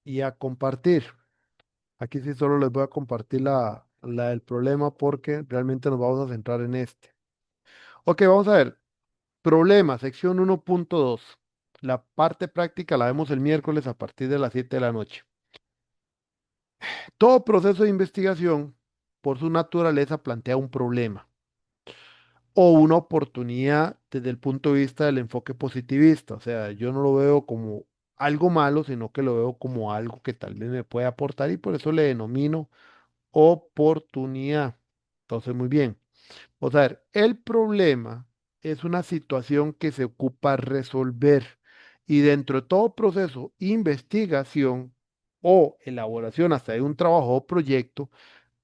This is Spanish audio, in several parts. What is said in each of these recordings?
y a compartir. Aquí sí solo les voy a compartir la del problema porque realmente nos vamos a centrar en este. Ok, vamos a ver. Problema, sección 1.2. La parte práctica la vemos el miércoles a partir de las 7 de la noche. Todo proceso de investigación, por su naturaleza, plantea un problema o una oportunidad desde el punto de vista del enfoque positivista. O sea, yo no lo veo como algo malo, sino que lo veo como algo que tal vez me puede aportar y por eso le denomino oportunidad. Entonces, muy bien. O sea, el problema es una situación que se ocupa resolver y dentro de todo proceso, investigación o elaboración hasta de un trabajo o proyecto,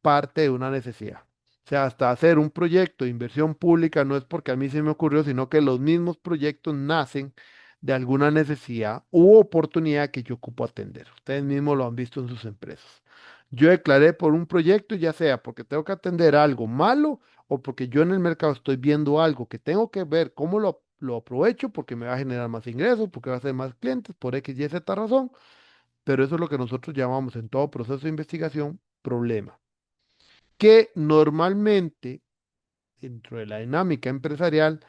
parte de una necesidad. O sea, hasta hacer un proyecto de inversión pública no es porque a mí se me ocurrió, sino que los mismos proyectos nacen de alguna necesidad u oportunidad que yo ocupo atender. Ustedes mismos lo han visto en sus empresas. Yo declaré por un proyecto, ya sea porque tengo que atender algo malo o porque yo en el mercado estoy viendo algo que tengo que ver cómo lo aprovecho porque me va a generar más ingresos, porque va a ser más clientes, por X, Y, Z razón. Pero eso es lo que nosotros llamamos en todo proceso de investigación problema que normalmente dentro de la dinámica empresarial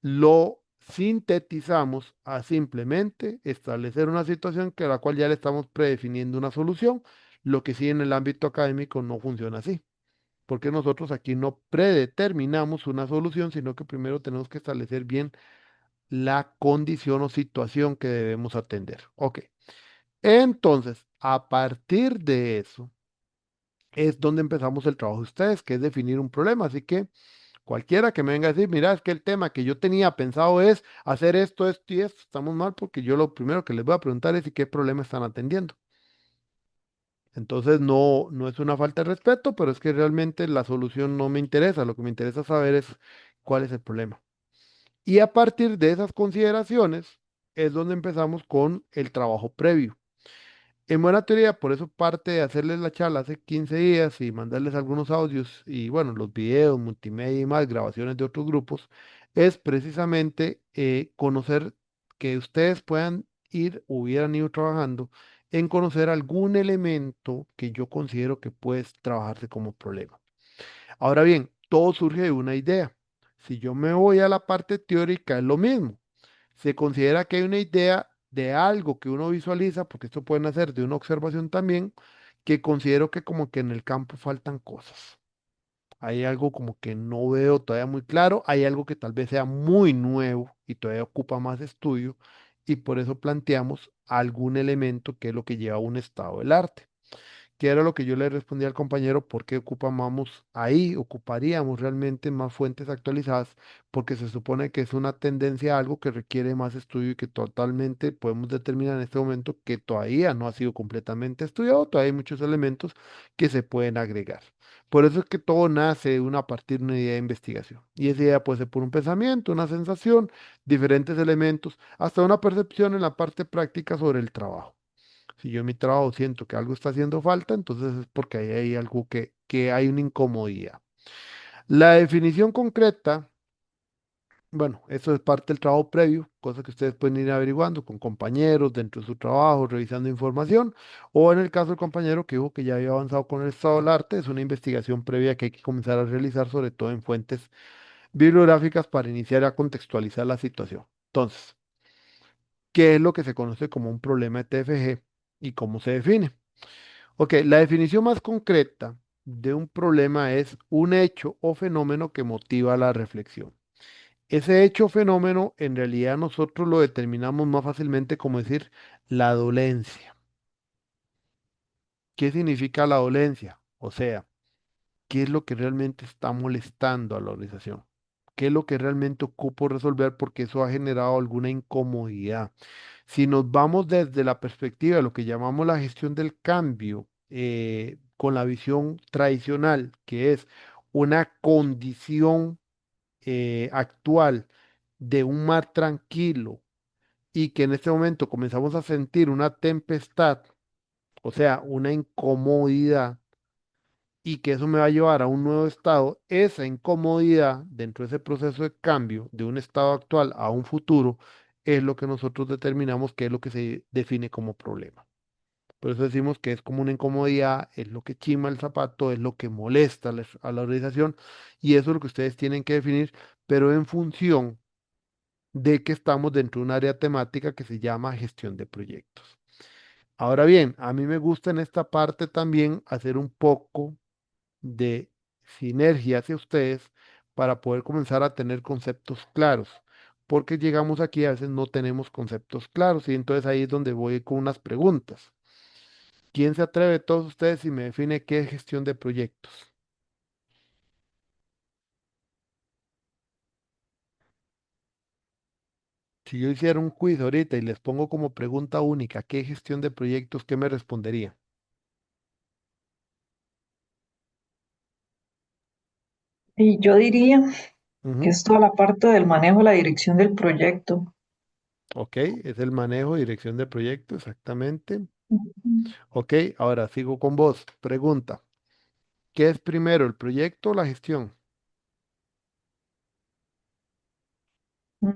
lo sintetizamos a simplemente establecer una situación que a la cual ya le estamos predefiniendo una solución, lo que sí en el ámbito académico no funciona así, porque nosotros aquí no predeterminamos una solución, sino que primero tenemos que establecer bien la condición o situación que debemos atender. Ok, entonces, a partir de eso, es donde empezamos el trabajo de ustedes, que es definir un problema. Así que cualquiera que me venga a decir, mira, es que el tema que yo tenía pensado es hacer esto, esto y esto, estamos mal porque yo lo primero que les voy a preguntar es ¿y qué problema están atendiendo? Entonces no es una falta de respeto, pero es que realmente la solución no me interesa. Lo que me interesa saber es cuál es el problema. Y a partir de esas consideraciones es donde empezamos con el trabajo previo. En buena teoría, por eso parte de hacerles la charla hace 15 días y mandarles algunos audios y bueno, los videos, multimedia y más, grabaciones de otros grupos, es precisamente conocer que ustedes puedan ir, hubieran ido trabajando en conocer algún elemento que yo considero que puede trabajarse como problema. Ahora bien, todo surge de una idea. Si yo me voy a la parte teórica, es lo mismo. Se considera que hay una idea de algo que uno visualiza, porque esto puede nacer de una observación también, que considero que como que en el campo faltan cosas. Hay algo como que no veo todavía muy claro, hay algo que tal vez sea muy nuevo y todavía ocupa más estudio, y por eso planteamos algún elemento que es lo que lleva a un estado del arte que era lo que yo le respondí al compañero, ¿por qué ocupamos ahí? Ocuparíamos realmente más fuentes actualizadas porque se supone que es una tendencia a algo que requiere más estudio y que totalmente podemos determinar en este momento que todavía no ha sido completamente estudiado, todavía hay muchos elementos que se pueden agregar. Por eso es que todo nace de a partir de una idea de investigación. Y esa idea puede ser por un pensamiento, una sensación, diferentes elementos, hasta una percepción en la parte práctica sobre el trabajo. Si yo en mi trabajo siento que algo está haciendo falta, entonces es porque ahí hay algo que hay una incomodidad. La definición concreta, bueno, eso es parte del trabajo previo, cosa que ustedes pueden ir averiguando con compañeros dentro de su trabajo, revisando información, o en el caso del compañero que dijo que ya había avanzado con el estado del arte, es una investigación previa que hay que comenzar a realizar, sobre todo en fuentes bibliográficas, para iniciar a contextualizar la situación. Entonces, ¿qué es lo que se conoce como un problema de TFG y cómo se define? Ok, la definición más concreta de un problema es un hecho o fenómeno que motiva la reflexión. Ese hecho o fenómeno en realidad nosotros lo determinamos más fácilmente como decir la dolencia. ¿Qué significa la dolencia? O sea, ¿qué es lo que realmente está molestando a la organización? ¿Qué es lo que realmente ocupo resolver porque eso ha generado alguna incomodidad? Si nos vamos desde la perspectiva de lo que llamamos la gestión del cambio, con la visión tradicional, que es una condición actual de un mar tranquilo y que en este momento comenzamos a sentir una tempestad, o sea, una incomodidad, y que eso me va a llevar a un nuevo estado, esa incomodidad dentro de ese proceso de cambio de un estado actual a un futuro es lo que nosotros determinamos que es lo que se define como problema. Por eso decimos que es como una incomodidad, es lo que chima el zapato, es lo que molesta a la organización y eso es lo que ustedes tienen que definir, pero en función de que estamos dentro de un área temática que se llama gestión de proyectos. Ahora bien, a mí me gusta en esta parte también hacer un poco de sinergia hacia ustedes para poder comenzar a tener conceptos claros, porque llegamos aquí a veces no tenemos conceptos claros y entonces ahí es donde voy con unas preguntas. ¿Quién se atreve de todos ustedes y me define qué es gestión de proyectos? Si yo hiciera un quiz ahorita y les pongo como pregunta única, ¿qué es gestión de proyectos? ¿Qué me respondería? Y yo diría que Ujú. es toda la parte del manejo, la dirección del proyecto. Ok, es el manejo, dirección de proyecto, exactamente. Ujú. Ok, ahora sigo con vos. Pregunta, ¿qué es primero, el proyecto o la gestión? Mm,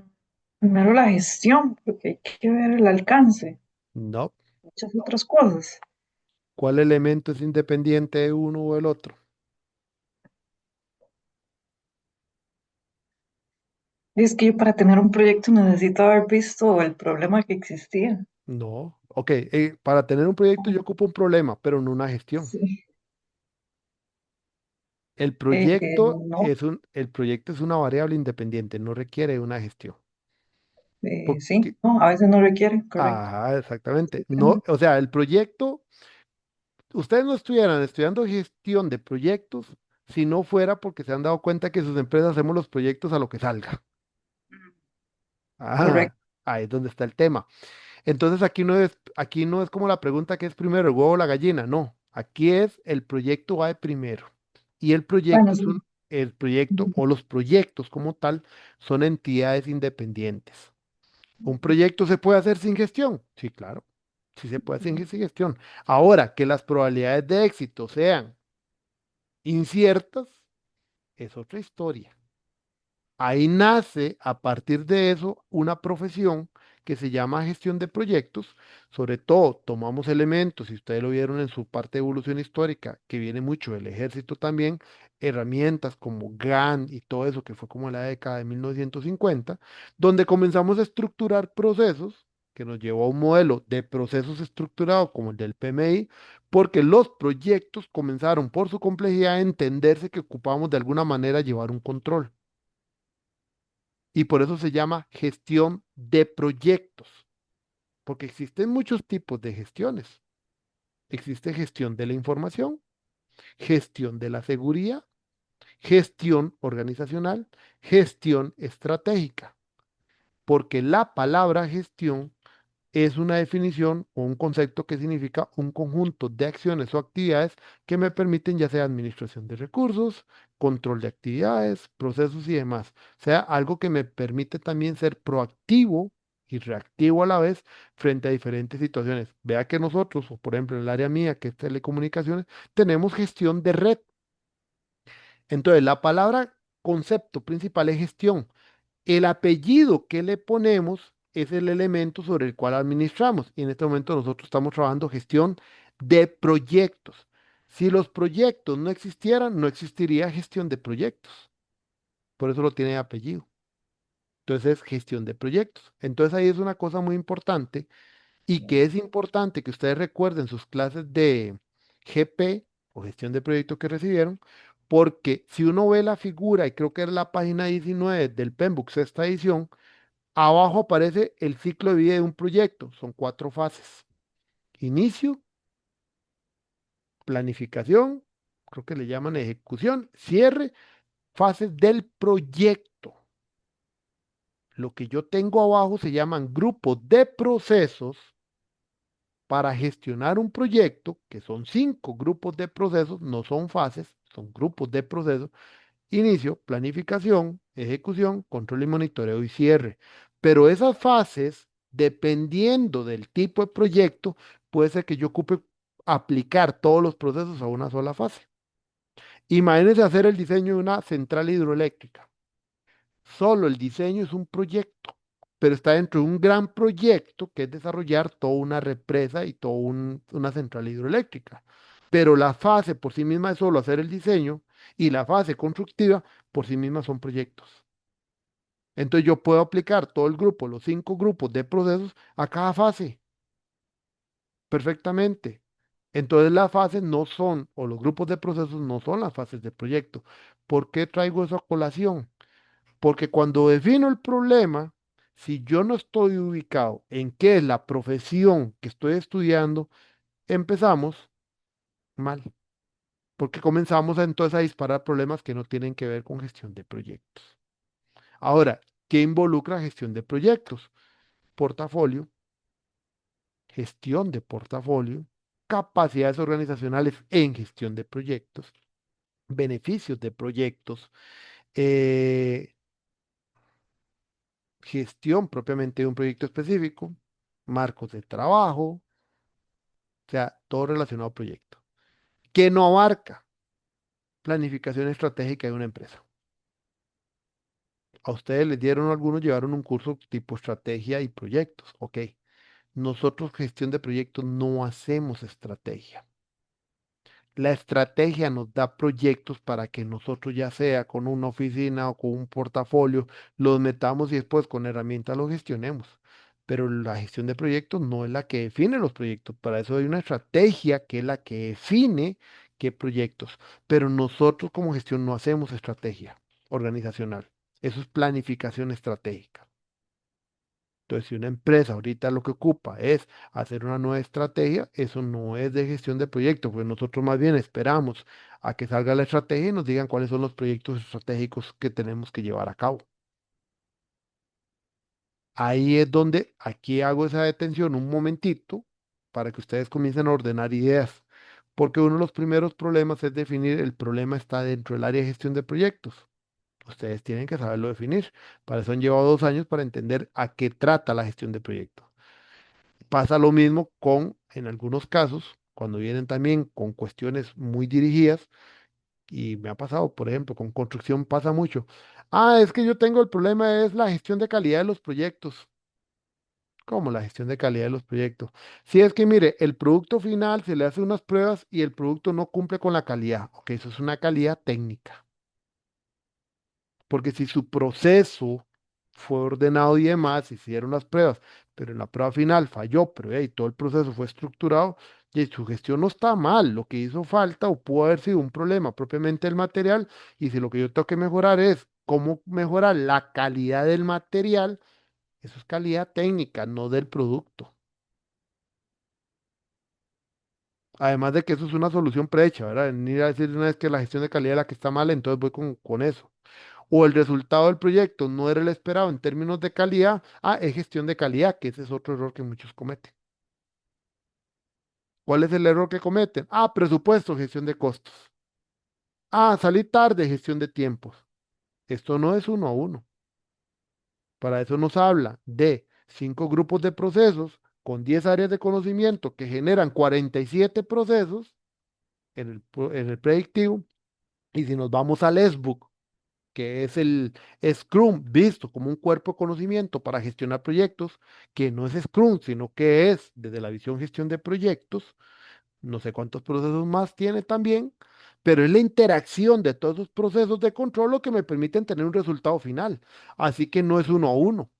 Primero la gestión, porque hay que ver el alcance, No. muchas otras cosas. ¿Cuál elemento es independiente de uno o el otro? Y es que yo para tener un proyecto necesito haber visto el problema que existía. No. Ok, para tener un proyecto yo ocupo un problema, pero no una gestión. Sí. No, El proyecto es una variable independiente, no requiere una gestión. sí, Porque, no, a veces no requiere, correcto. exactamente. No, o sea, el proyecto, ustedes no estuvieran estudiando gestión de proyectos si no fuera porque se han dado cuenta que sus empresas hacemos los proyectos a lo que salga. Ah, Correcto. ahí es donde está el tema. Entonces aquí no es como la pregunta que es primero, el huevo o la gallina, no. Aquí es el proyecto va de primero. Y Bueno, sí. el proyecto o los proyectos como tal son entidades independientes. ¿Un proyecto se puede hacer sin gestión? Sí, claro. Sí se puede hacer sin gestión. Ahora, que las probabilidades de éxito sean inciertas, es otra historia. Ahí nace a partir de eso una profesión que se llama gestión de proyectos. Sobre todo tomamos elementos, si ustedes lo vieron en su parte de evolución histórica, que viene mucho del ejército también, herramientas como GAN y todo eso que fue como en la década de 1950, donde comenzamos a estructurar procesos que nos llevó a un modelo de procesos estructurados como el del PMI, porque los proyectos comenzaron por su complejidad a entenderse que ocupamos de alguna manera llevar un control. Y por eso se llama gestión de proyectos, porque existen muchos tipos de gestiones. Existe gestión de la información, gestión de la seguridad, gestión organizacional, gestión estratégica, porque la palabra gestión es una definición o un concepto que significa un conjunto de acciones o actividades que me permiten ya sea administración de recursos, control de actividades, procesos y demás. O sea, algo que me permite también ser proactivo y reactivo a la vez frente a diferentes situaciones. Vea que nosotros, o por ejemplo en el área mía, que es telecomunicaciones, tenemos gestión de red. Entonces, la palabra concepto principal es gestión. El apellido que le ponemos es el elemento sobre el cual administramos. Y en este momento nosotros estamos trabajando gestión de proyectos. Si los proyectos no existieran, no existiría gestión de proyectos. Por eso lo tiene de apellido. Entonces es gestión de proyectos. Entonces ahí es una cosa muy importante y que es importante que ustedes recuerden sus clases de GP o gestión de proyectos que recibieron, porque si uno ve la figura, y creo que es la página 19 del Penbook, sexta edición, abajo aparece el ciclo de vida de un proyecto. Son cuatro fases. Inicio, planificación, creo que le llaman ejecución, cierre, fases del proyecto. Lo que yo tengo abajo se llaman grupos de procesos para gestionar un proyecto, que son cinco grupos de procesos, no son fases, son grupos de procesos. Inicio, planificación, ejecución, control y monitoreo y cierre. Pero esas fases, dependiendo del tipo de proyecto, puede ser que yo ocupe aplicar todos los procesos a una sola fase. Imagínense hacer el diseño de una central hidroeléctrica. Solo el diseño es un proyecto. pero está dentro de un gran proyecto que es desarrollar toda una represa y toda una central hidroeléctrica. Pero la fase por sí misma es solo hacer el diseño y la fase constructiva por sí misma son proyectos. Entonces yo puedo aplicar todo el grupo, los 5 grupos de procesos a cada fase perfectamente. Entonces las fases no son, o los grupos de procesos no son las fases de proyecto. ¿Por qué traigo eso a colación? Porque cuando defino el problema, si yo no estoy ubicado en qué es la profesión que estoy estudiando, empezamos mal, porque comenzamos entonces a disparar problemas que no tienen que ver con gestión de proyectos. Ahora, ¿qué involucra gestión de proyectos? Portafolio, gestión de portafolio, capacidades organizacionales en gestión de proyectos, beneficios de proyectos, eh, gestión propiamente de un proyecto específico, marcos de trabajo, o sea, todo relacionado al proyecto, que no abarca planificación estratégica de una empresa. A ustedes les dieron algunos, llevaron un curso tipo estrategia y proyectos, ok. Nosotros gestión de proyectos no hacemos estrategia. La estrategia nos da proyectos para que nosotros, ya sea con una oficina o con un portafolio, los metamos y después con herramientas los gestionemos. Pero la gestión de proyectos no es la que define los proyectos. Para eso hay una estrategia que es la que define qué proyectos. Pero nosotros como gestión no hacemos estrategia organizacional. Eso es planificación estratégica. Entonces, si una empresa ahorita lo que ocupa es hacer una nueva estrategia, eso no es de gestión de proyectos, pues nosotros más bien esperamos a que salga la estrategia y nos digan cuáles son los proyectos estratégicos que tenemos que llevar a cabo. Ahí es donde aquí hago esa detención un momentito para que ustedes comiencen a ordenar ideas, porque uno de los primeros problemas es definir el problema está dentro del área de gestión de proyectos. Ustedes tienen que saberlo definir. Para eso han llevado 2 años para entender a qué trata la gestión de proyectos. Pasa lo mismo con, en algunos casos, cuando vienen también con cuestiones muy dirigidas, y me ha pasado, por ejemplo, con construcción pasa mucho. Ah, es que yo tengo el problema, es la gestión de calidad de los proyectos. ¿Cómo la gestión de calidad de los proyectos? Si es que, mire, el producto final se le hace unas pruebas y el producto no cumple con la calidad. Ok, eso es una calidad técnica. Porque si su proceso fue ordenado y demás, se hicieron las pruebas, pero en la prueba final falló, pero todo el proceso fue estructurado y su gestión no está mal. Lo que hizo falta o pudo haber sido un problema propiamente del material, y si lo que yo tengo que mejorar es cómo mejorar la calidad del material, eso es calidad técnica, no del producto. Además de que eso es una solución prehecha, ¿verdad? Ni a decir una vez que la gestión de calidad es la que está mal, entonces voy con eso. O el resultado del proyecto no era el esperado en términos de calidad, es gestión de calidad, que ese es otro error que muchos cometen. ¿Cuál es el error que cometen? Presupuesto, gestión de costos. Salí tarde, gestión de tiempos. Esto no es uno a uno. Para eso nos habla de 5 grupos de procesos con 10 áreas de conocimiento que generan 47 procesos en el predictivo. Y si nos vamos al SBOOK, que es el Scrum visto como un cuerpo de conocimiento para gestionar proyectos, que no es Scrum, sino que es desde la visión gestión de proyectos, no sé cuántos procesos más tiene también, pero es la interacción de todos esos procesos de control lo que me permiten tener un resultado final. Así que no es uno a uno.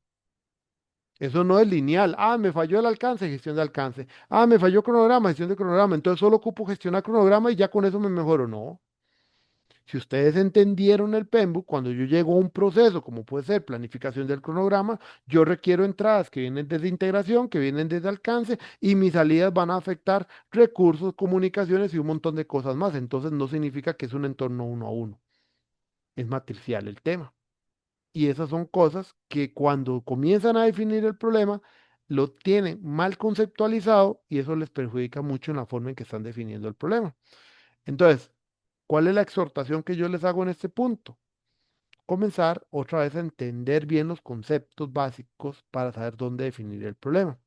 Eso no es lineal. Me falló el alcance, gestión de alcance. Me falló cronograma, gestión de cronograma. Entonces solo ocupo gestionar cronograma y ya con eso me mejoro. No. Si ustedes entendieron el PEMBU, cuando yo llego a un proceso, como puede ser planificación del cronograma, yo requiero entradas que vienen desde integración, que vienen desde alcance, y mis salidas van a afectar recursos, comunicaciones y un montón de cosas más. Entonces no significa que es un entorno uno a uno. Es matricial el tema. Y esas son cosas que cuando comienzan a definir el problema, lo tienen mal conceptualizado y eso les perjudica mucho en la forma en que están definiendo el problema. Entonces, ¿cuál es la exhortación que yo les hago en este punto? Comenzar otra vez a entender bien los conceptos básicos para saber dónde definir el problema.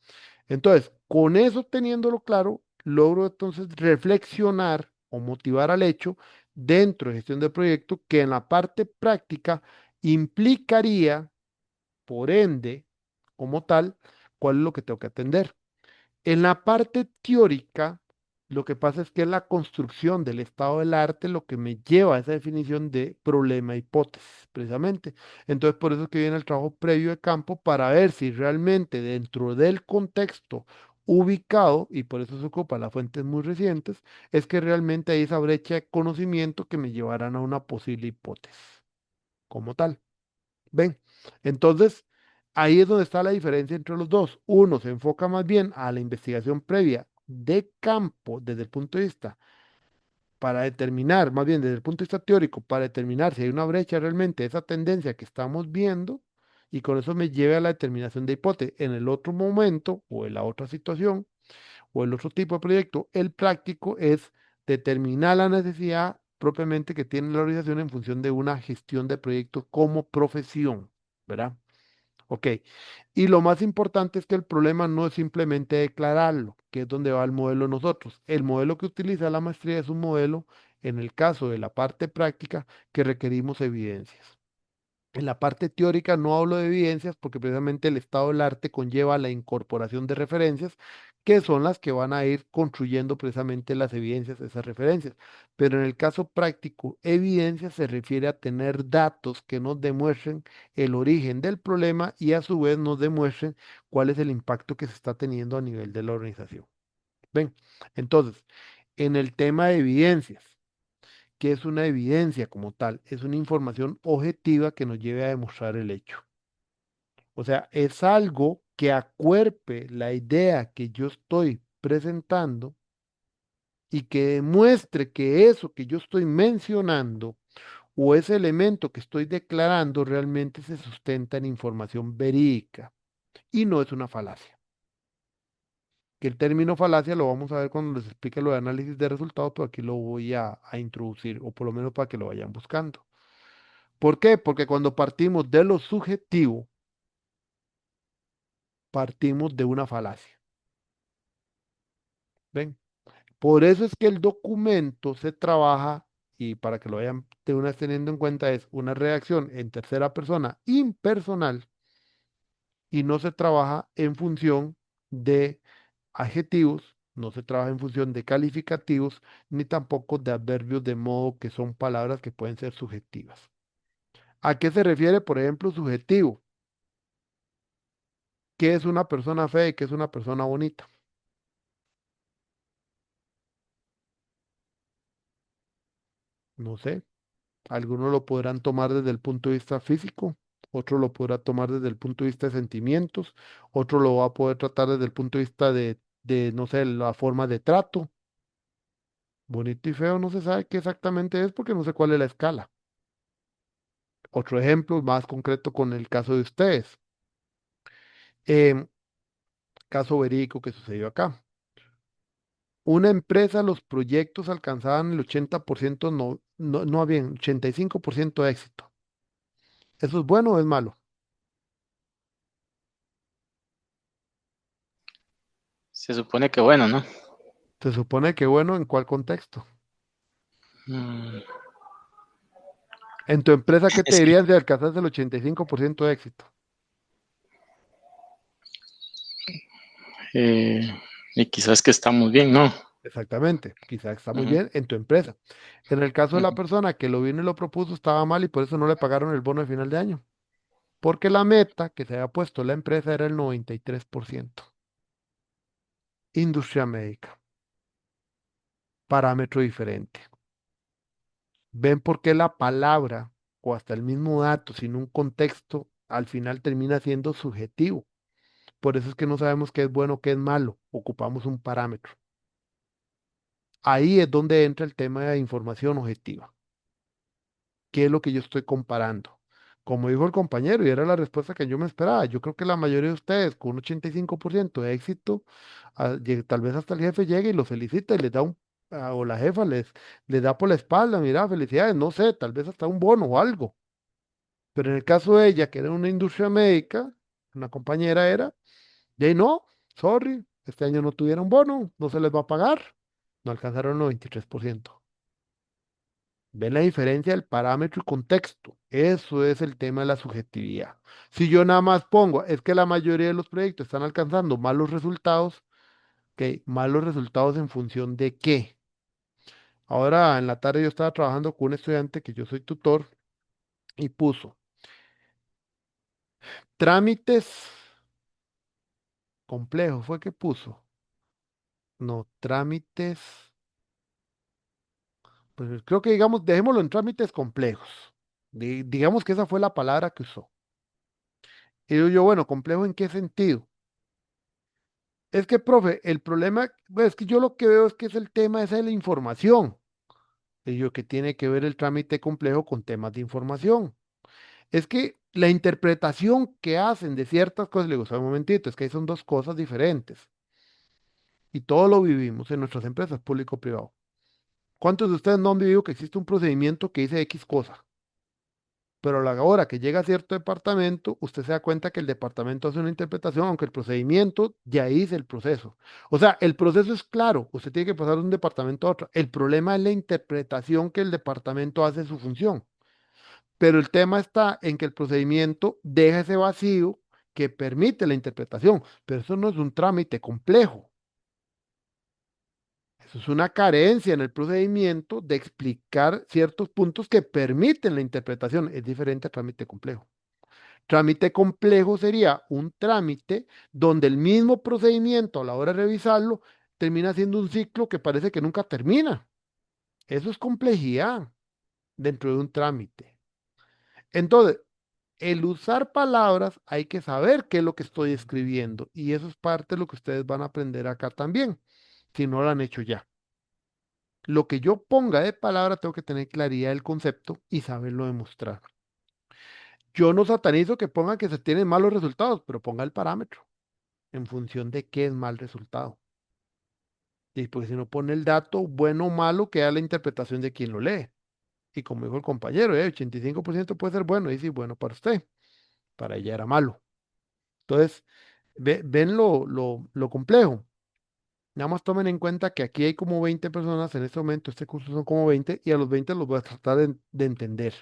Entonces, con eso teniéndolo claro, logro entonces reflexionar o motivar al hecho dentro de gestión de proyecto que en la parte práctica implicaría, por ende, como tal, cuál es lo que tengo que atender. En la parte teórica, lo que pasa es que es la construcción del estado del arte lo que me lleva a esa definición de problema-hipótesis, precisamente. Entonces, por eso es que viene el trabajo previo de campo para ver si realmente dentro del contexto ubicado, y por eso se ocupa las fuentes muy recientes, es que realmente hay esa brecha de conocimiento que me llevarán a una posible hipótesis como tal. ¿Ven? Entonces, ahí es donde está la diferencia entre los dos. Uno se enfoca más bien a la investigación previa de campo desde el punto de vista para determinar, más bien desde el punto de vista teórico, para determinar si hay una brecha realmente, esa tendencia que estamos viendo, y con eso me lleva a la determinación de hipótesis. En el otro momento, o en la otra situación, o el otro tipo de proyecto, el práctico es determinar la necesidad propiamente que tiene la organización en función de una gestión de proyectos como profesión, ¿verdad? Ok. Y lo más importante es que el problema no es simplemente declararlo, que es donde va el modelo de nosotros. El modelo que utiliza la maestría es un modelo, en el caso de la parte práctica, que requerimos evidencias. En la parte teórica no hablo de evidencias porque precisamente el estado del arte conlleva la incorporación de referencias que son las que van a ir construyendo precisamente las evidencias de esas referencias. Pero en el caso práctico, evidencia se refiere a tener datos que nos demuestren el origen del problema y a su vez nos demuestren cuál es el impacto que se está teniendo a nivel de la organización. ¿Ven? Entonces, en el tema de evidencias, ¿qué es una evidencia como tal? Es una información objetiva que nos lleve a demostrar el hecho. O sea, es algo que acuerpe la idea que yo estoy presentando y que demuestre que eso que yo estoy mencionando o ese elemento que estoy declarando realmente se sustenta en información verídica y no es una falacia. Que el término falacia lo vamos a ver cuando les explique lo de análisis de resultados, pero aquí lo voy a introducir, o por lo menos para que lo vayan buscando. ¿Por qué? Porque cuando partimos de lo subjetivo, partimos de una falacia. ¿Ven? Por eso es que el documento se trabaja, y para que lo vayan de una vez teniendo en cuenta, es una redacción en tercera persona impersonal y no se trabaja en función de adjetivos, no se trabaja en función de calificativos, ni tampoco de adverbios, de modo que son palabras que pueden ser subjetivas. ¿A qué se refiere, por ejemplo, subjetivo? ¿Qué es una persona fea y qué es una persona bonita? No sé. Algunos lo podrán tomar desde el punto de vista físico, otro lo podrá tomar desde el punto de vista de sentimientos, otro lo va a poder tratar desde el punto de vista de, no sé, la forma de trato. Bonito y feo no se sabe qué exactamente es porque no sé cuál es la escala. Otro ejemplo más concreto con el caso de ustedes. Em, Caso verídico que sucedió acá. Una empresa, los proyectos alcanzaban el 80%, no bien, 85% de éxito. ¿Eso es bueno o es malo? Se supone que bueno, ¿no? Se supone que bueno, ¿en cuál contexto? Mm, En tu empresa, ¿qué te es que dirían si alcanzas el 85% de éxito? eh, y quizás que estamos bien, ¿no? Exactamente, quizás está muy Ujú, bien en tu empresa. En el caso de la ujú. persona que lo vino y lo propuso, estaba mal y por eso no le pagaron el bono de final de año. Porque la meta que se había puesto la empresa era el 93%. Industria médica, parámetro diferente. ¿Ven por qué la palabra o hasta el mismo dato sin un contexto al final termina siendo subjetivo? Por eso es que no sabemos qué es bueno, qué es malo. Ocupamos un parámetro. Ahí es donde entra el tema de información objetiva. ¿Qué es lo que yo estoy comparando? Como dijo el compañero, y era la respuesta que yo me esperaba, yo creo que la mayoría de ustedes con un 85% de éxito, tal vez hasta el jefe llegue y los felicita y les da o la jefa les da por la espalda, mira, felicidades, no sé, tal vez hasta un bono o algo. Pero en el caso de ella, que era una industria médica, una compañera era, de ahí no, sorry, este año no tuvieron bono, no se les va a pagar, no alcanzaron el 93%. ¿Ven la diferencia del parámetro y contexto? Eso es el tema de la subjetividad. Si yo nada más pongo, es que la mayoría de los proyectos están alcanzando malos resultados, ¿ok? Malos resultados en función de qué. Ahora en la tarde yo estaba trabajando con un estudiante que yo soy tutor y puso trámites complejos, fue que puso. No, trámites, pues creo que digamos, dejémoslo en trámites complejos. Digamos que esa fue la palabra que usó. Y digo yo, bueno, ¿complejo en qué sentido? Es que, profe, el problema, pues, es que yo lo que veo es que es el tema ese de la información. Y yo, que tiene que ver el trámite complejo con temas de información. Es que la interpretación que hacen de ciertas cosas, le digo, "Sabe un momentito, es que ahí son dos cosas diferentes. Y todo lo vivimos en nuestras empresas público-privado. ¿Cuántos de ustedes no han vivido que existe un procedimiento que dice X cosa? Pero a la hora que llega a cierto departamento, usted se da cuenta que el departamento hace una interpretación, aunque el procedimiento ya dice el proceso. O sea, el proceso es claro, usted tiene que pasar de un departamento a otro. El problema es la interpretación que el departamento hace de su función. Pero el tema está en que el procedimiento deja ese vacío que permite la interpretación. Pero eso no es un trámite complejo. Eso es una carencia en el procedimiento de explicar ciertos puntos que permiten la interpretación. Es diferente a trámite complejo. Trámite complejo sería un trámite donde el mismo procedimiento a la hora de revisarlo termina siendo un ciclo que parece que nunca termina. Eso es complejidad dentro de un trámite. Entonces, el usar palabras hay que saber qué es lo que estoy escribiendo y eso es parte de lo que ustedes van a aprender acá también, si no lo han hecho ya. Lo que yo ponga de palabra tengo que tener claridad del concepto y saberlo demostrar. Yo no satanizo que ponga que se tienen malos resultados, pero ponga el parámetro en función de qué es mal resultado. Y porque si no pone el dato bueno o malo, queda la interpretación de quien lo lee. Y como dijo el compañero, 85% puede ser bueno, y sí, bueno para usted, para ella era malo. Entonces, ven lo complejo. Nada más tomen en cuenta que aquí hay como 20 personas en este momento, este curso son como 20, y a los 20 los voy a tratar de entender.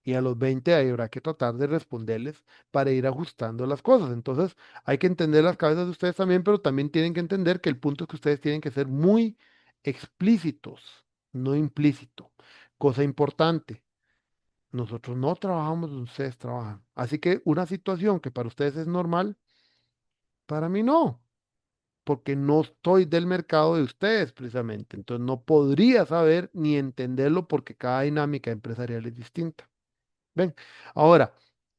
Y a los 20 ahí habrá que tratar de responderles para ir ajustando las cosas. Entonces, hay que entender las cabezas de ustedes también, pero también tienen que entender que el punto es que ustedes tienen que ser muy explícitos, no implícito. Cosa importante, nosotros no trabajamos donde ustedes trabajan. Así que una situación que para ustedes es normal, para mí no, porque no estoy del mercado de ustedes precisamente. Entonces, no podría saber ni entenderlo porque cada dinámica empresarial es distinta. ¿Ven? Ahora,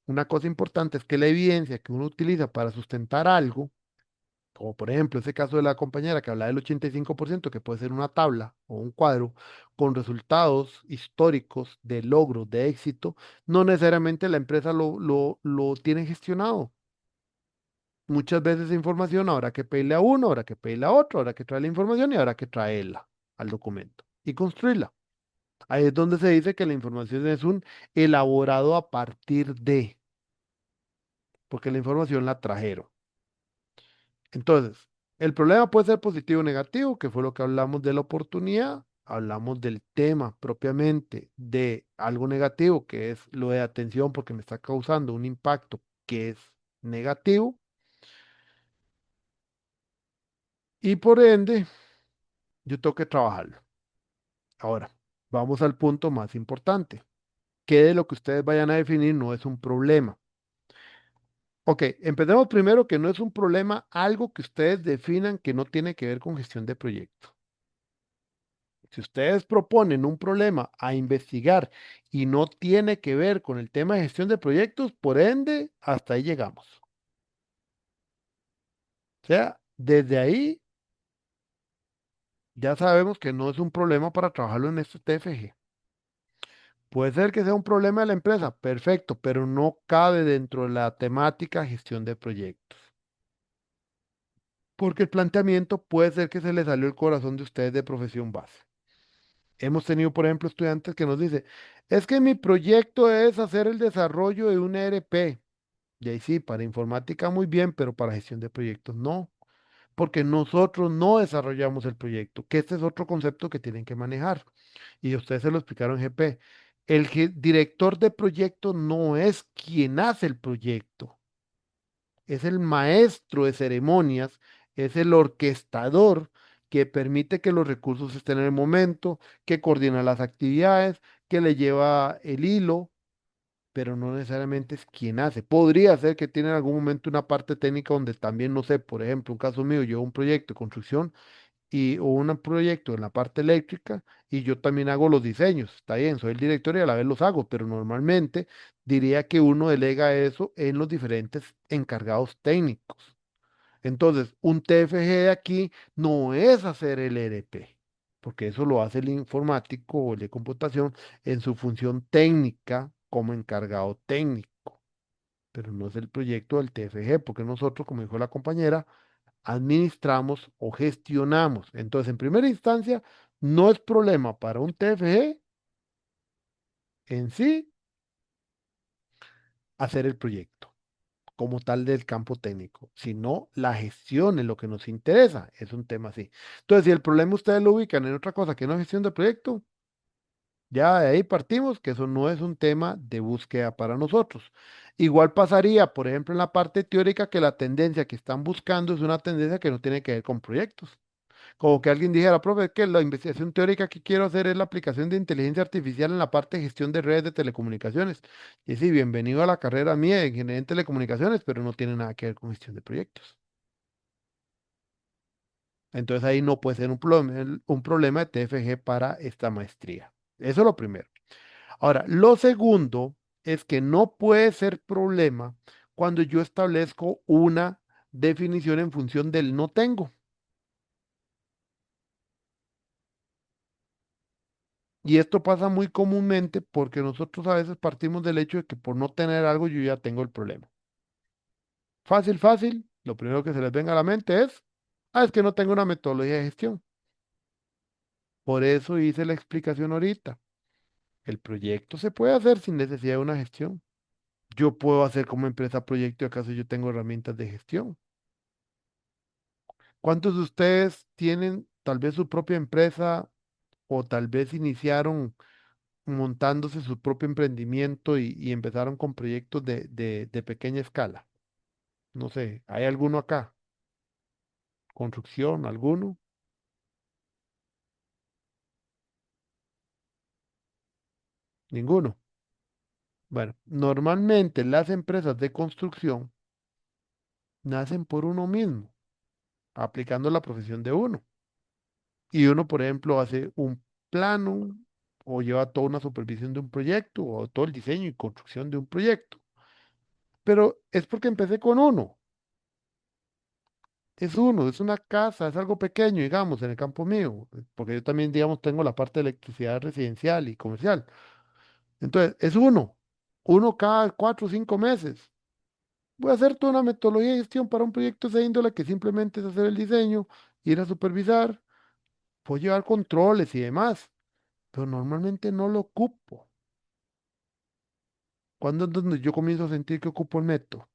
una cosa importante es que la evidencia que uno utiliza para sustentar algo, como por ejemplo ese caso de la compañera que habla del 85%, que puede ser una tabla o un cuadro con resultados históricos de logros, de éxito, no necesariamente la empresa lo tiene gestionado. Muchas veces esa información habrá que pedirle a uno, habrá que pedirle a otro, habrá que traer la información y habrá que traerla al documento y construirla. Ahí es donde se dice que la información es un elaborado a partir de, porque la información la trajeron. Entonces, el problema puede ser positivo o negativo, que fue lo que hablamos de la oportunidad, hablamos del tema propiamente de algo negativo, que es lo de atención, porque me está causando un impacto que es negativo, y por ende, yo tengo que trabajarlo. Ahora, vamos al punto más importante, que de lo que ustedes vayan a definir no es un problema. Ok, empecemos primero que no es un problema algo que ustedes definan que no tiene que ver con gestión de proyectos. Si ustedes proponen un problema a investigar y no tiene que ver con el tema de gestión de proyectos, por ende, hasta ahí llegamos. O sea, desde ahí ya sabemos que no es un problema para trabajarlo en este TFG. Puede ser que sea un problema de la empresa, perfecto, pero no cabe dentro de la temática gestión de proyectos. Porque el planteamiento puede ser que se le salió el corazón de ustedes de profesión base. Hemos tenido, por ejemplo, estudiantes que nos dicen, es que mi proyecto es hacer el desarrollo de un ERP. Y ahí sí, para informática muy bien, pero para gestión de proyectos no. porque nosotros no desarrollamos el proyecto, que este es otro concepto que tienen que manejar. Y ustedes se lo explicaron en GP. El director de proyecto no es quien hace el proyecto, es el maestro de ceremonias, es el orquestador que permite que los recursos estén en el momento, que coordina las actividades, que le lleva el hilo, pero no necesariamente es quien hace. Podría ser que tiene en algún momento una parte técnica donde también, no sé, por ejemplo, un caso mío, yo un proyecto de construcción o un proyecto en la parte eléctrica y yo también hago los diseños. Está bien, soy el director y a la vez los hago, pero normalmente diría que uno delega eso en los diferentes encargados técnicos. Entonces, un TFG de aquí no es hacer el ERP, porque eso lo hace el informático o el de computación en su función técnica como encargado técnico, pero no es el proyecto del TFG, porque nosotros, como dijo la compañera, administramos o gestionamos. Entonces, en primera instancia, no es problema para un TFG en sí hacer el proyecto como tal del campo técnico, sino la gestión es lo que nos interesa. Es un tema así. Entonces, si el problema ustedes lo ubican en otra cosa que no es gestión de proyecto, ya de ahí partimos que eso no es un tema de búsqueda para nosotros. Igual pasaría, por ejemplo, en la parte teórica, que la tendencia que están buscando es una tendencia que no tiene que ver con proyectos. Como que alguien dijera, profe, es que la investigación teórica que quiero hacer es la aplicación de inteligencia artificial en la parte de gestión de redes de telecomunicaciones. Y sí, bienvenido a la carrera mía de ingeniería en telecomunicaciones, pero no tiene nada que ver con gestión de proyectos. Entonces ahí no puede ser un problema de TFG para esta maestría. Eso es lo primero. Ahora, lo segundo es que no puede ser problema cuando yo establezco una definición en función del no tengo. Y esto pasa muy comúnmente porque nosotros a veces partimos del hecho de que por no tener algo yo ya tengo el problema. Fácil, fácil. Lo primero que se les venga a la mente es que no tengo una metodología de gestión. Por eso hice la explicación ahorita. El proyecto se puede hacer sin necesidad de una gestión. Yo puedo hacer como empresa proyecto y acaso yo tengo herramientas de gestión. ¿Cuántos de ustedes tienen tal vez su propia empresa o tal vez iniciaron montándose su propio emprendimiento y empezaron con proyectos de pequeña escala? No sé, ¿hay alguno acá? ¿Construcción? ¿Alguno? Ninguno. Bueno, normalmente las empresas de construcción nacen por uno mismo, aplicando la profesión de uno. Y uno, por ejemplo, hace un plano o lleva toda una supervisión de un proyecto o todo el diseño y construcción de un proyecto. Pero es porque empecé con uno. Es uno, es una casa, es algo pequeño, digamos, en el campo mío, porque yo también, digamos, tengo la parte de electricidad residencial y comercial. Entonces, es uno cada 4 o 5 meses. Voy a hacer toda una metodología de gestión para un proyecto de esa índole que simplemente es hacer el diseño, ir a supervisar, puedo llevar controles y demás, pero normalmente no lo ocupo. ¿Cuándo es donde yo comienzo a sentir que ocupo el método?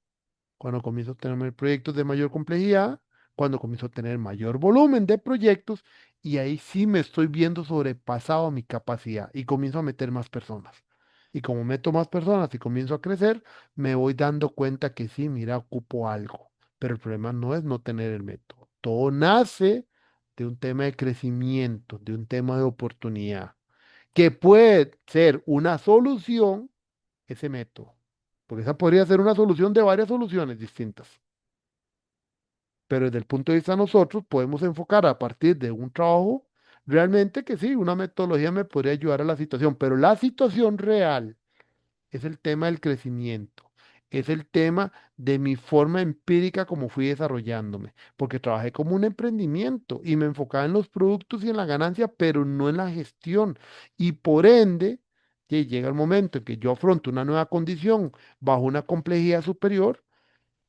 Cuando comienzo a tener proyectos de mayor complejidad, cuando comienzo a tener mayor volumen de proyectos y ahí sí me estoy viendo sobrepasado a mi capacidad y comienzo a meter más personas. Y como meto más personas y comienzo a crecer, me voy dando cuenta que sí, mira, ocupo algo. Pero el problema no es no tener el método. Todo nace de un tema de crecimiento, de un tema de oportunidad, que puede ser una solución ese método. Porque esa podría ser una solución de varias soluciones distintas. Pero desde el punto de vista de nosotros, podemos enfocar a partir de un trabajo, realmente que sí, una metodología me podría ayudar a la situación, pero la situación real es el tema del crecimiento, es el tema de mi forma empírica como fui desarrollándome, porque trabajé como un emprendimiento y me enfocaba en los productos y en la ganancia, pero no en la gestión. Y por ende, llega el momento en que yo afronto una nueva condición bajo una complejidad superior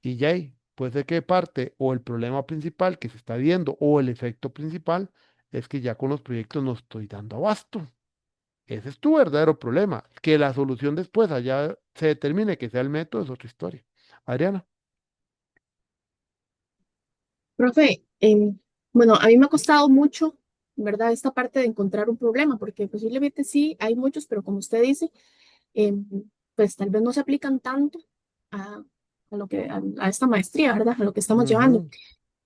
y ya ahí puede ser que parte o el problema principal que se está viendo o el efecto principal es que ya con los proyectos no estoy dando abasto. Ese es tu verdadero problema. Que la solución después allá se determine que sea el método es otra historia. Adriana, Profe, Em, bueno, a mí me ha costado mucho, ¿verdad? Esta parte de encontrar un problema, porque posiblemente sí hay muchos, pero como usted dice, em, pues tal vez no se aplican tanto a, a esta maestría, ¿verdad? A lo que estamos llevando. Ujú.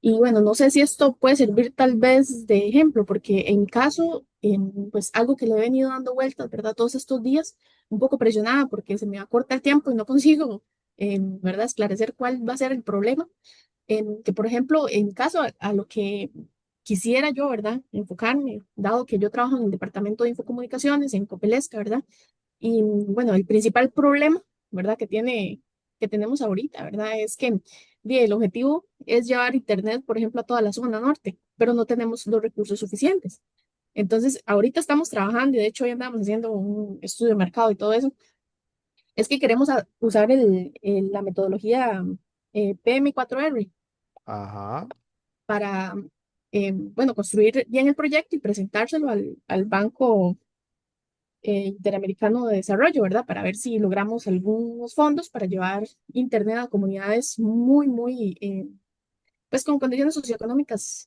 Y bueno, no sé si esto puede servir tal vez de ejemplo, porque en mi caso, pues algo que le he venido dando vueltas, ¿verdad? Todos estos días, un poco presionada porque se me acorta el tiempo y no consigo, ¿verdad? Esclarecer cuál va a ser el problema. Que, por ejemplo, en caso a lo que quisiera yo, ¿verdad? Enfocarme, dado que yo trabajo en el departamento de infocomunicaciones, en Copelesca, ¿verdad? Y bueno, el principal problema, ¿verdad? Que tenemos ahorita, ¿verdad? Es que el objetivo es llevar Internet, por ejemplo, a toda la zona norte, pero no tenemos los recursos suficientes. Entonces, ahorita estamos trabajando y de hecho hoy andamos haciendo un estudio de mercado y todo eso. Es que queremos usar la metodología PM4R Ajá. para, bueno, construir bien el proyecto y presentárselo al Banco Interamericano de Desarrollo, ¿verdad? Para ver si logramos algunos fondos para llevar Internet a comunidades muy, pues con condiciones socioeconómicas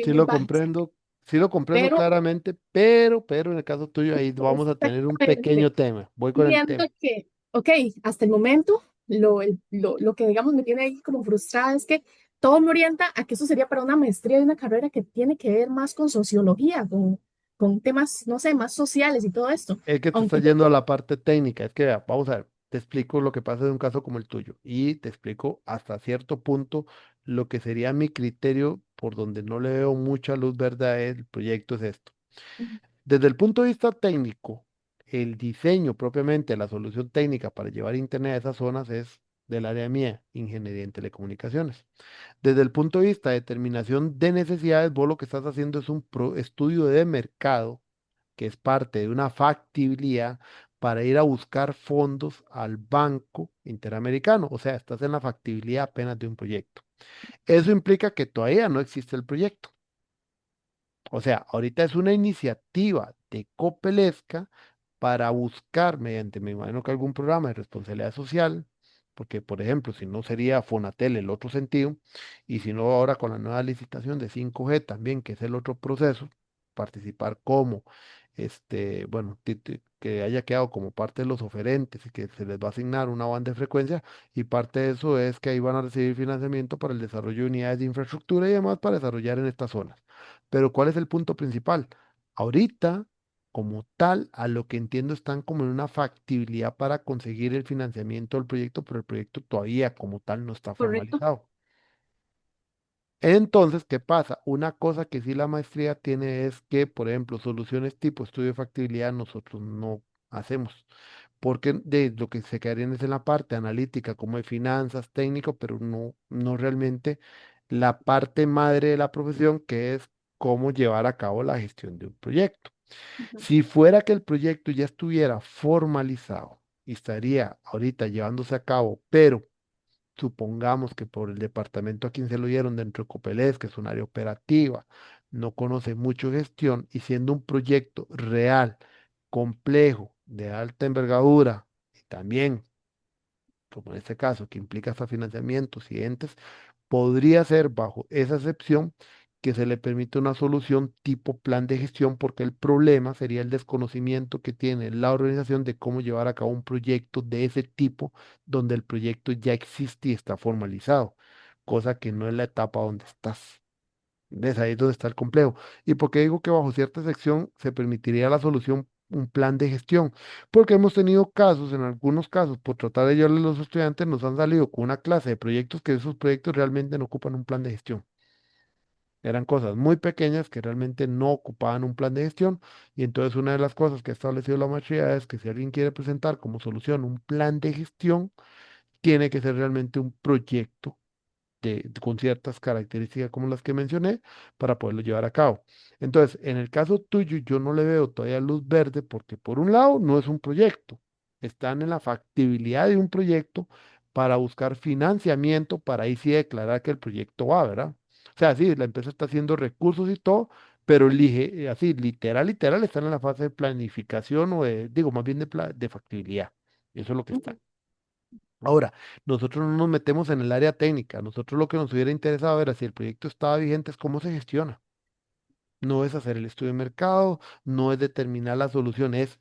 Sí muy lo bajas. comprendo, sí lo comprendo Pero claramente, pero en el caso tuyo ahí vamos a tener un exactamente, pequeño tema. Voy con el siento tema. que, ok, hasta el momento, lo que digamos me tiene ahí como frustrada es que todo me orienta a que eso sería para una maestría y una carrera que tiene que ver más con sociología, con temas, no sé, más sociales y todo esto. Es que te está Aunque yo, yendo a la parte técnica. Es que, vea, vamos a ver, te explico lo que pasa de un caso como el tuyo y te explico hasta cierto punto lo que sería mi criterio por donde no le veo mucha luz verde a el proyecto es esto. Desde el punto de vista técnico, el diseño propiamente, la solución técnica para llevar Internet a esas zonas es del área mía, ingeniería en telecomunicaciones. Desde el punto de vista de determinación de necesidades, vos lo que estás haciendo es un estudio de mercado que es parte de una factibilidad para ir a buscar fondos al Banco Interamericano. O sea, estás en la factibilidad apenas de un proyecto. Eso implica que todavía no existe el proyecto. O sea, ahorita es una iniciativa de Copelesca para buscar, mediante, me imagino que algún programa de responsabilidad social, porque, por ejemplo, si no sería Fonatel el otro sentido, y si no ahora con la nueva licitación de 5G también, que es el otro proceso, participar como, bueno, que haya quedado como parte de los oferentes y que se les va a asignar una banda de frecuencia, y parte de eso es que ahí van a recibir financiamiento para el desarrollo de unidades de infraestructura y demás para desarrollar en estas zonas. Pero ¿cuál es el punto principal? Ahorita, como tal, a lo que entiendo están como en una factibilidad para conseguir el financiamiento del proyecto, pero el proyecto todavía como tal no está correcto, formalizado. Entonces, ¿qué pasa? Una cosa que sí la maestría tiene es que, por ejemplo, soluciones tipo estudio de factibilidad nosotros no hacemos, porque de lo que se quedarían es en la parte analítica, como de finanzas, técnico, pero no realmente la parte madre de la profesión, que es cómo llevar a cabo la gestión de un proyecto. ujú, Si fuera que el proyecto ya estuviera formalizado y estaría ahorita llevándose a cabo, pero supongamos que por el departamento a quien se lo dieron dentro de Copelés, que es un área operativa, no conoce mucho gestión y siendo un proyecto real, complejo, de alta envergadura y también, como en este caso, que implica hasta financiamientos y entes, podría ser bajo esa excepción que se le permite una solución tipo plan de gestión, porque el problema sería el desconocimiento que tiene la organización de cómo llevar a cabo un proyecto de ese tipo, donde el proyecto ya existe y está formalizado, cosa que no es la etapa donde estás. ¿Ves? Ahí es donde está el complejo. ¿Y por qué digo que bajo cierta sección se permitiría la solución, un plan de gestión? Porque hemos tenido casos, en algunos casos, por tratar de ayudarle a los estudiantes, nos han salido con una clase de proyectos que esos proyectos realmente no ocupan un plan de gestión. Eran cosas muy pequeñas que realmente no ocupaban un plan de gestión. Y entonces una de las cosas que ha establecido la maestría es que si alguien quiere presentar como solución un plan de gestión, tiene que ser realmente un proyecto con ciertas características como las que mencioné para poderlo llevar a cabo. Entonces, en el caso tuyo, yo no le veo todavía luz verde porque por un lado no es un proyecto, están en la factibilidad de un proyecto para buscar financiamiento para ahí sí declarar que el proyecto va, ¿verdad? O sea, sí, la empresa está haciendo recursos y todo, pero así, literal, están en la fase de planificación o de, digo, más bien de factibilidad. Eso es lo que está. ujú. Ahora, nosotros no nos metemos en el área técnica. Nosotros lo que nos hubiera interesado era si el proyecto estaba vigente, es cómo se gestiona. No es hacer el estudio de mercado, no es determinar la solución, es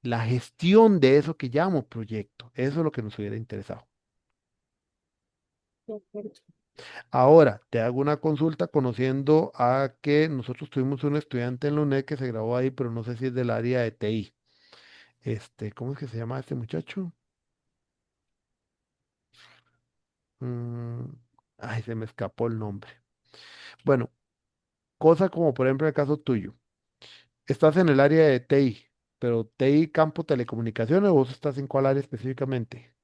la gestión de eso que llamo proyecto. Eso es lo que nos hubiera interesado. De acuerdo. Ahora, te hago una consulta conociendo a que nosotros tuvimos un estudiante en la UNED que se graduó ahí, pero no sé si es del área de TI. ¿Cómo es que se llama este muchacho? Mm, ay, se me escapó el nombre. Bueno, cosa como por ejemplo el caso tuyo. Estás en el área de TI, pero TI campo telecomunicaciones, ¿o vos estás en cuál área específicamente?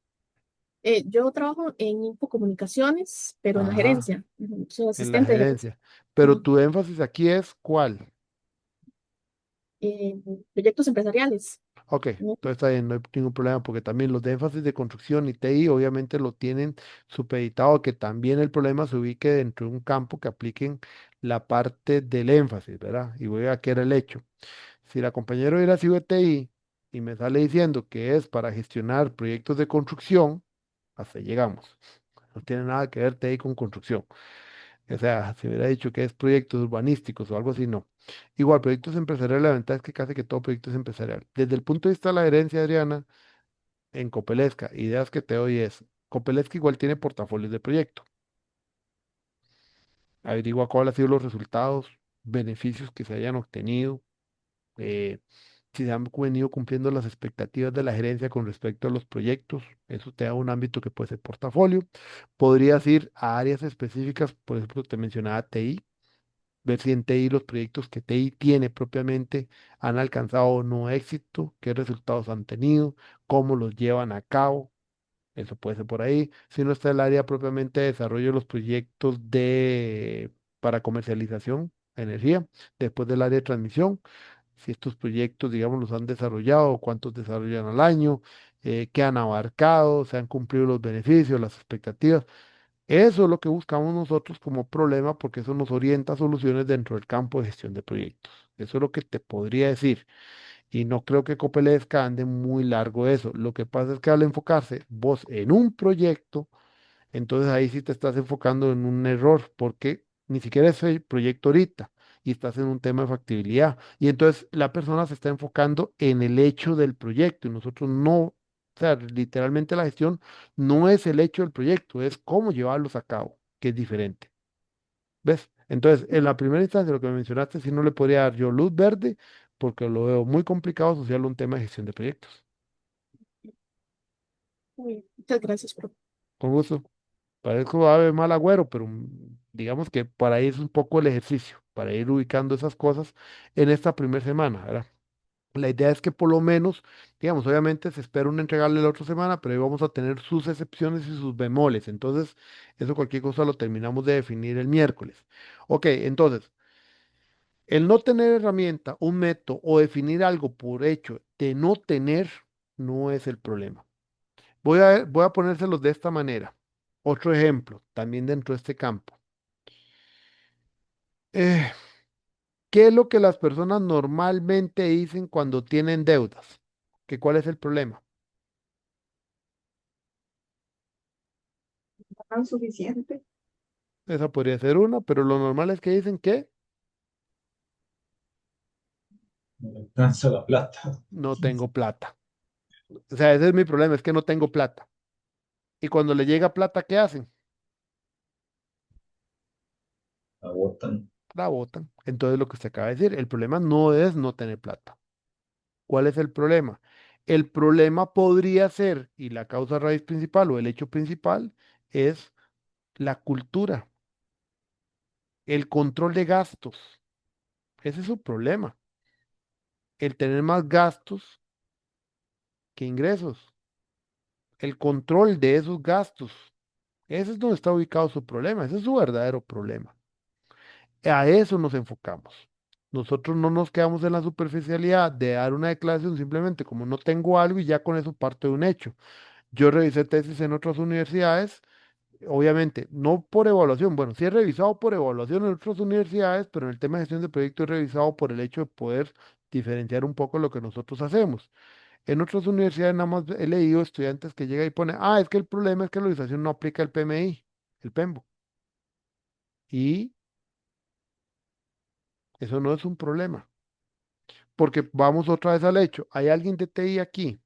Yo trabajo en Infocomunicaciones, pero en la Ajá, gerencia. Soy en la asistente de gerencia. gerencia. Pero Ujú. tu énfasis aquí es ¿cuál? Eh, Proyectos empresariales. Ok, ¿No? entonces está bien, no hay ningún problema porque también los de énfasis de construcción y TI obviamente lo tienen supeditado, que también el problema se ubique dentro de un campo que apliquen la parte del énfasis, ¿verdad? Y voy a qué era el hecho. Si la compañera hubiera sido de TI y me sale diciendo que es para gestionar proyectos de construcción, hasta ahí llegamos. No tiene nada que ver TI con construcción. O sea, si hubiera dicho que es proyectos urbanísticos o algo así, no. Igual, proyectos empresariales, la ventaja es que casi que todo proyecto es empresarial. Desde el punto de vista de la gerencia, Adriana, en Copelesca, ideas que te doy es, Copelesca igual tiene portafolios de proyecto. Averigua cuáles han sido los resultados, beneficios que se hayan obtenido, eh, si se han venido cumpliendo las expectativas de la gerencia con respecto a los proyectos. Eso te da un ámbito que puede ser portafolio. Podrías ir a áreas específicas, por ejemplo, te mencionaba TI, ver si en TI los proyectos que TI tiene propiamente han alcanzado o no éxito, qué resultados han tenido, cómo los llevan a cabo. Eso puede ser por ahí. Si no está el área propiamente de desarrollo de los proyectos para comercialización de energía, después del área de transmisión, si estos proyectos, digamos, los han desarrollado, cuántos desarrollan al año, qué han abarcado, se han cumplido los beneficios, las expectativas. Eso es lo que buscamos nosotros como problema porque eso nos orienta a soluciones dentro del campo de gestión de proyectos. Eso es lo que te podría decir. Y no creo que Copelesca ande muy largo eso. Lo que pasa es que al enfocarse vos en un proyecto, entonces ahí sí te estás enfocando en un error porque ni siquiera es el proyecto ahorita y estás en un tema de factibilidad. Y entonces la persona se está enfocando en el hecho del proyecto y nosotros no, o sea, literalmente la gestión no es el hecho del proyecto, es cómo llevarlos a cabo, que es diferente. ¿Ves? Entonces, en la primera instancia, lo que me mencionaste, sí no le podría dar yo luz verde porque lo veo muy complicado asociarlo a un tema de gestión de proyectos. Muy bien. Muchas gracias, profe. Con gusto. Parezco ave mal agüero, pero digamos que para ahí es un poco el ejercicio, para ir ubicando esas cosas en esta primera semana, ¿verdad? La idea es que por lo menos, digamos, obviamente se espera un entregarle la otra semana, pero ahí vamos a tener sus excepciones y sus bemoles. Entonces, eso cualquier cosa lo terminamos de definir el miércoles. Ok, entonces, el no tener herramienta, un método o definir algo por hecho de no tener, no es el problema. Voy a ponérselos de esta manera. Otro ejemplo, también dentro de este campo. Eh, ¿Qué es lo que las personas normalmente dicen cuando tienen deudas? ¿Que cuál es el problema? Tan suficiente. Esa podría ser una, pero lo normal es que dicen que No me alcanza la plata. no tengo plata. O sea, ese es mi problema, es que no tengo plata. Y cuando le llega plata, ¿qué hacen? La botan. La botan. Entonces, lo que usted acaba de decir, el problema no es no tener plata. ¿Cuál es el problema? El problema podría ser, y la causa raíz principal o el hecho principal, es la cultura, el control de gastos. Ese es su problema. El tener más gastos que ingresos. El control de esos gastos. Ese es donde está ubicado su problema. Ese es su verdadero problema. A eso nos enfocamos. Nosotros no nos quedamos en la superficialidad de dar una declaración simplemente como no tengo algo y ya con eso parto de un hecho. Yo revisé tesis en otras universidades, obviamente, no por evaluación. Bueno, sí he revisado por evaluación en otras universidades, pero en el tema de gestión de proyectos he revisado por el hecho de poder diferenciar un poco lo que nosotros hacemos. En otras universidades nada más he leído estudiantes que llegan y ponen, ah, es que el problema es que la organización no aplica el PMI, el PEMBO. Y eso no es un problema, porque vamos otra vez al hecho. ¿Hay alguien de TI aquí?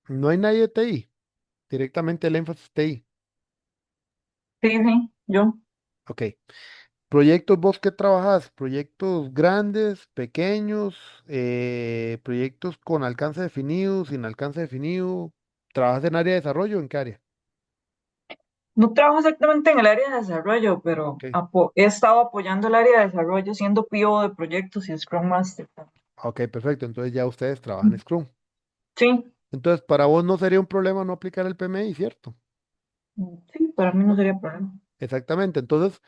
No hay nadie de TI. Directamente el énfasis TI. Sí, sí, yo. Ok. Proyectos, ¿vos qué trabajas? ¿Proyectos grandes, pequeños, proyectos con alcance definido, sin alcance definido? ¿Trabajas en área de desarrollo o en qué área? No trabajo exactamente en el área de desarrollo, pero Ok, he estado apoyando el área de desarrollo siendo PO de proyectos y Scrum Master. ok, perfecto. Entonces ya ustedes trabajan Scrum. Sí, Entonces, para vos no sería un problema no aplicar el PMI, ¿cierto? sí, para mí no sería problema. Exactamente. Entonces,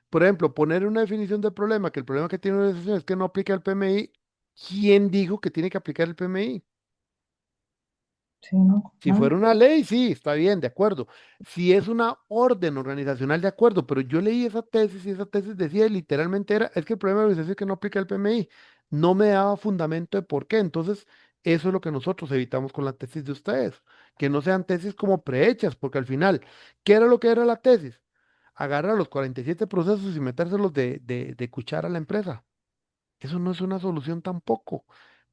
por ejemplo, poner una definición del problema, que el problema que tiene una organización es que no aplica el PMI. ¿Quién dijo que tiene que aplicar el PMI? Sí, no, Si fuera nadie. una ley, sí, está bien, de acuerdo. Si es una orden organizacional, de acuerdo, pero yo leí esa tesis y esa tesis decía literalmente era, es que el problema de la organización es que no aplica el PMI. No me daba fundamento de por qué. Entonces, eso es lo que nosotros evitamos con la tesis de ustedes, que no sean tesis como prehechas, porque al final, ¿qué era lo que era la tesis? Agarrar los 47 procesos y metérselos de cuchara a la empresa. Eso no es una solución tampoco.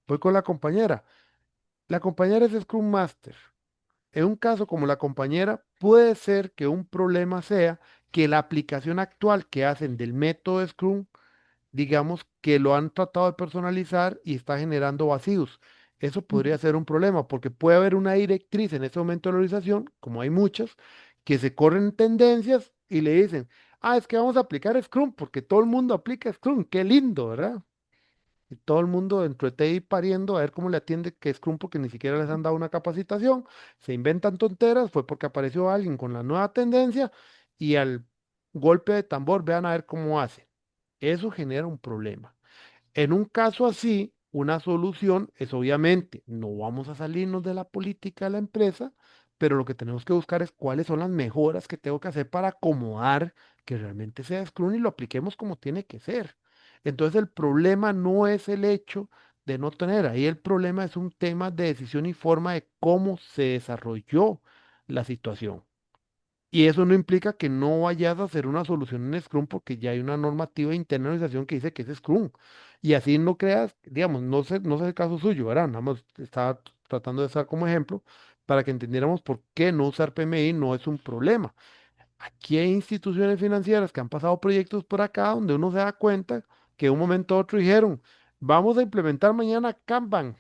Voy con la compañera. La compañera es Scrum Master. En un caso como la compañera, puede ser que un problema sea que la aplicación actual que hacen del método Scrum, digamos que lo han tratado de personalizar y está generando vacíos. Eso podría ser un problema porque puede haber una directriz en ese momento de la organización, como hay muchas, que se corren tendencias y le dicen, ah, es que vamos a aplicar Scrum porque todo el mundo aplica Scrum, qué lindo, ¿verdad? Y todo el mundo dentro de TI pariendo a ver cómo le atiende que Scrum porque ni siquiera les han dado una capacitación, se inventan tonteras, fue porque apareció alguien con la nueva tendencia y al golpe de tambor vean a ver cómo hace. Eso genera un problema. En un caso así, una solución es obviamente, no vamos a salirnos de la política de la empresa, pero lo que tenemos que buscar es cuáles son las mejoras que tengo que hacer para acomodar que realmente sea Scrum y lo apliquemos como tiene que ser. Entonces el problema no es el hecho de no tener, ahí el problema es un tema de decisión y forma de cómo se desarrolló la situación. Y eso no implica que no vayas a hacer una solución en Scrum porque ya hay una normativa de internalización que dice que es Scrum. Y así no creas, digamos, no sé el caso suyo, ¿verdad? Nada más estaba tratando de usar como ejemplo para que entendiéramos por qué no usar PMI no es un problema. Aquí hay instituciones financieras que han pasado proyectos por acá donde uno se da cuenta que de un momento a otro dijeron, vamos a implementar mañana Kanban,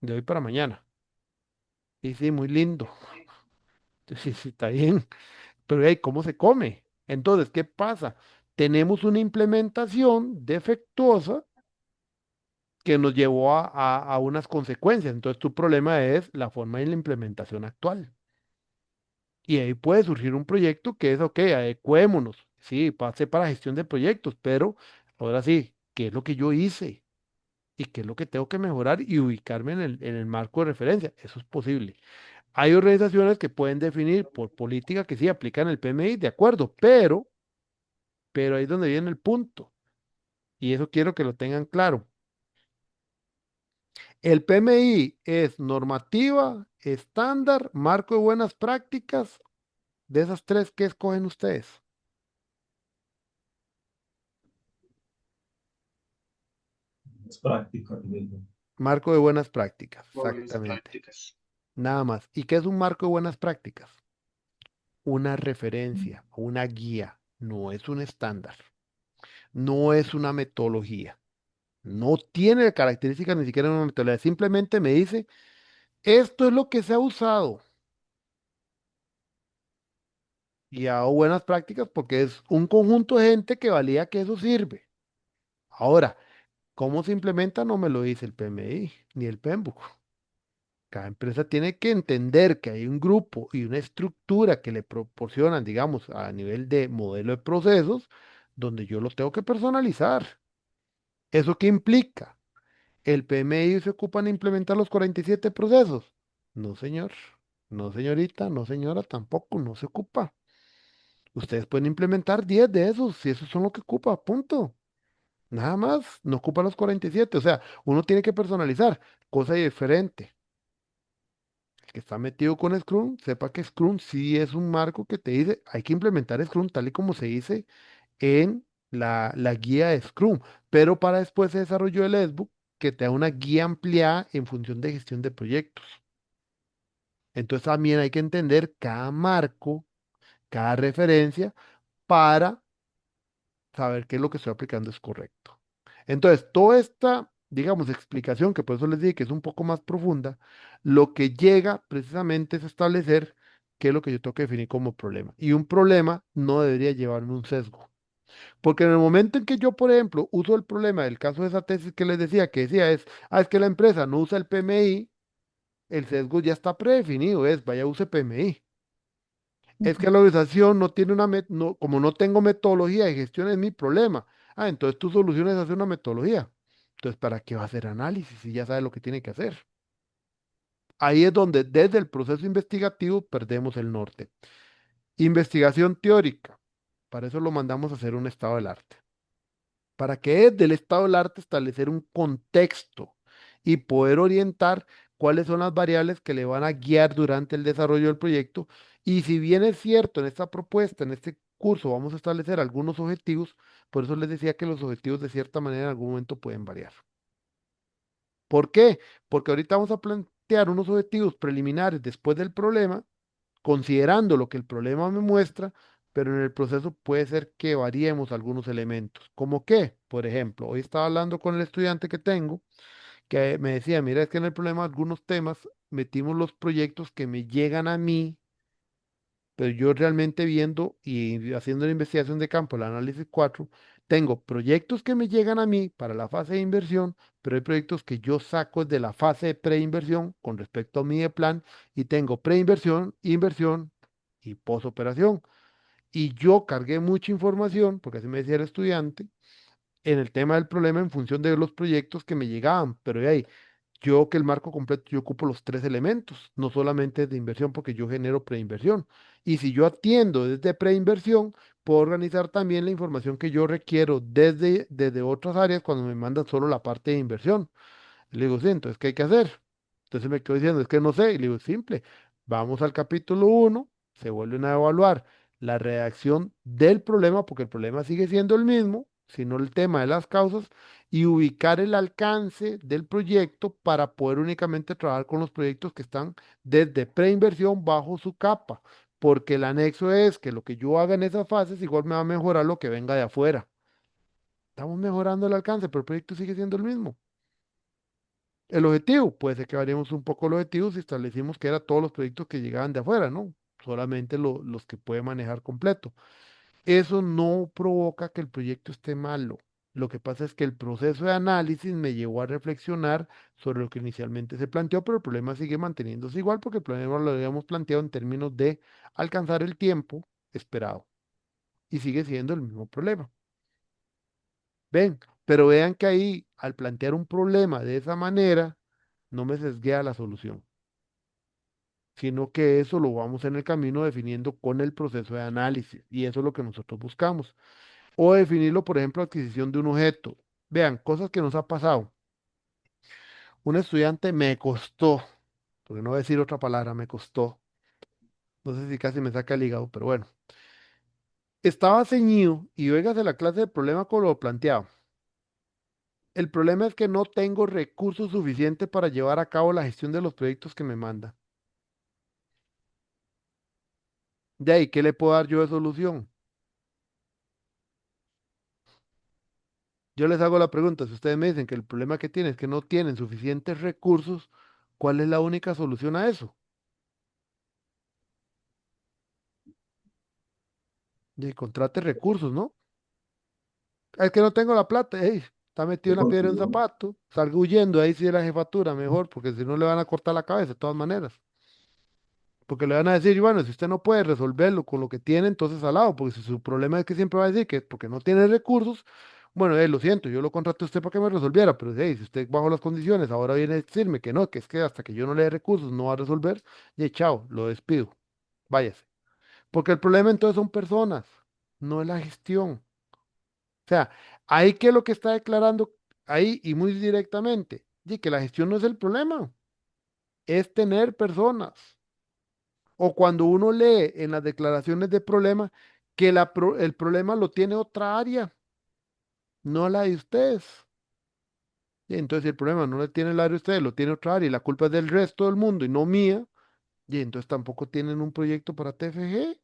de hoy para mañana. Y sí, muy lindo. Sí, sí, está bien. Pero hey, ¿cómo se come? Entonces, ¿qué pasa? Tenemos una implementación defectuosa que nos llevó a unas consecuencias. Entonces, tu problema es la forma de la implementación actual. Y ahí puede surgir un proyecto que es, ok, adecuémonos. Sí, pase para gestión de proyectos, pero ahora sí, ¿qué es lo que yo hice? ¿Y qué es lo que tengo que mejorar y ubicarme en el marco de referencia? Eso es posible. Hay organizaciones que pueden definir por política que sí aplican el PMI, de acuerdo, pero ahí es donde viene el punto. Y eso quiero que lo tengan claro. El PMI es normativa, estándar, marco de buenas prácticas. De esas tres, ¿qué escogen ustedes? Es práctica, diría yo. Marco de buenas prácticas, Buenas exactamente. prácticas. Nada más. ¿Y qué es un marco de buenas prácticas? Una referencia, una guía. No es un estándar. No es una metodología. No tiene características ni siquiera de una metodología. Simplemente me dice, esto es lo que se ha usado. Y hago buenas prácticas porque es un conjunto de gente que valía que eso sirve. Ahora, ¿cómo se implementa? No me lo dice el PMI ni el PMBOK. Cada empresa tiene que entender que hay un grupo y una estructura que le proporcionan, digamos, a nivel de modelo de procesos, donde yo lo tengo que personalizar. ¿Eso qué implica? ¿El PMI se ocupa en implementar los 47 procesos? No, señor. No, señorita. No, señora. Tampoco. No se ocupa. Ustedes pueden implementar 10 de esos, si esos son lo que ocupa, punto. Nada más, no ocupa los 47. O sea, uno tiene que personalizar, cosa diferente. El que está metido con Scrum, sepa que Scrum sí es un marco que te dice, hay que implementar Scrum tal y como se dice en la guía de Scrum, pero para después se desarrolló el SBOok que te da una guía ampliada en función de gestión de proyectos. Entonces también hay que entender cada marco, cada referencia para saber que lo que estoy aplicando es correcto. Entonces, toda esta, digamos, explicación, que por eso les dije que es un poco más profunda, lo que llega precisamente es establecer qué es lo que yo tengo que definir como problema. Y un problema no debería llevarme un sesgo. Porque en el momento en que yo, por ejemplo, uso el problema del caso de esa tesis que les decía, que decía es que la empresa no usa el PMI, el sesgo ya está predefinido, vaya, use PMI. Es que la organización no tiene como no tengo metodología de gestión es mi problema. Ah, entonces tu solución es hacer una metodología. Entonces, ¿para qué va a hacer análisis si ya sabe lo que tiene que hacer? Ahí es donde desde el proceso investigativo perdemos el norte. Investigación teórica. Para eso lo mandamos a hacer un estado del arte. Para que desde el estado del arte establecer un contexto y poder orientar cuáles son las variables que le van a guiar durante el desarrollo del proyecto. Y si bien es cierto, en esta propuesta, en este curso, vamos a establecer algunos objetivos, por eso les decía que los objetivos de cierta manera en algún momento pueden variar. ¿Por qué? Porque ahorita vamos a plantear unos objetivos preliminares después del problema, considerando lo que el problema me muestra, pero en el proceso puede ser que variemos algunos elementos. ¿Cómo qué? Por ejemplo, hoy estaba hablando con el estudiante que tengo, que me decía, mira, es que en el problema de algunos temas metimos los proyectos que me llegan a mí, pero yo realmente viendo y haciendo la investigación de campo, el análisis 4 tengo proyectos que me llegan a mí para la fase de inversión, pero hay proyectos que yo saco de la fase de preinversión con respecto a mi de plan y tengo preinversión, inversión y posoperación. Y yo cargué mucha información, porque así me decía el estudiante, en el tema del problema en función de los proyectos que me llegaban, pero de ahí, yo que el marco completo, yo ocupo los tres elementos, no solamente de inversión, porque yo genero preinversión. Y si yo atiendo desde preinversión, puedo organizar también la información que yo requiero desde otras áreas cuando me mandan solo la parte de inversión. Le digo, sí, entonces, ¿qué hay que hacer? Entonces me quedo diciendo, es que no sé. Y le digo, simple, vamos al capítulo 1, se vuelven a evaluar la redacción del problema, porque el problema sigue siendo el mismo, sino el tema de las causas, y ubicar el alcance del proyecto para poder únicamente trabajar con los proyectos que están desde preinversión bajo su capa, porque el anexo es que lo que yo haga en esas fases igual me va a mejorar lo que venga de afuera. Estamos mejorando el alcance, pero el proyecto sigue siendo el mismo. El objetivo, puede ser que variemos un poco el objetivo si establecimos que era todos los proyectos que llegaban de afuera, ¿no? Solamente los que puede manejar completo. Eso no provoca que el proyecto esté malo. Lo que pasa es que el proceso de análisis me llevó a reflexionar sobre lo que inicialmente se planteó, pero el problema sigue manteniéndose igual porque el problema lo habíamos planteado en términos de alcanzar el tiempo esperado y sigue siendo el mismo problema. Ven, pero vean que ahí, al plantear un problema de esa manera, no me sesguea la solución, sino que eso lo vamos en el camino definiendo con el proceso de análisis, y eso es lo que nosotros buscamos. O definirlo, por ejemplo, adquisición de un objeto. Vean, cosas que nos ha pasado. Un estudiante me costó, porque no voy a decir otra palabra, me costó. No sé si casi me saca el hígado, pero bueno. Estaba ceñido y oigas de la clase de problema con lo planteado. El problema es que no tengo recursos suficientes para llevar a cabo la gestión de los proyectos que me manda. De ahí, ¿qué le puedo dar yo de solución? Yo les hago la pregunta, si ustedes me dicen que el problema que tienen es que no tienen suficientes recursos, ¿cuál es la única solución a eso? Y contrate recursos, ¿no? Es que no tengo la plata, ey, está metido una piedra en un zapato, salga huyendo ahí sí de la jefatura, mejor, porque si no le van a cortar la cabeza de todas maneras. Porque le van a decir, bueno, si usted no puede resolverlo con lo que tiene, entonces al lado, porque si su problema es que siempre va a decir que es porque no tiene recursos, bueno, lo siento, yo lo contraté a usted para que me resolviera, pero hey, si usted bajo las condiciones ahora viene a decirme que no, que es que hasta que yo no le dé recursos no va a resolver, y chao, lo despido, váyase. Porque el problema entonces son personas, no es la gestión. O sea, ahí que lo que está declarando ahí y muy directamente, y que la gestión no es el problema, es tener personas. O cuando uno lee en las declaraciones de problema que el problema lo tiene otra área, no la de ustedes. Y entonces si el problema no lo tiene el área de ustedes, lo tiene otra área y la culpa es del resto del mundo y no mía. Y entonces tampoco tienen un proyecto para TFG.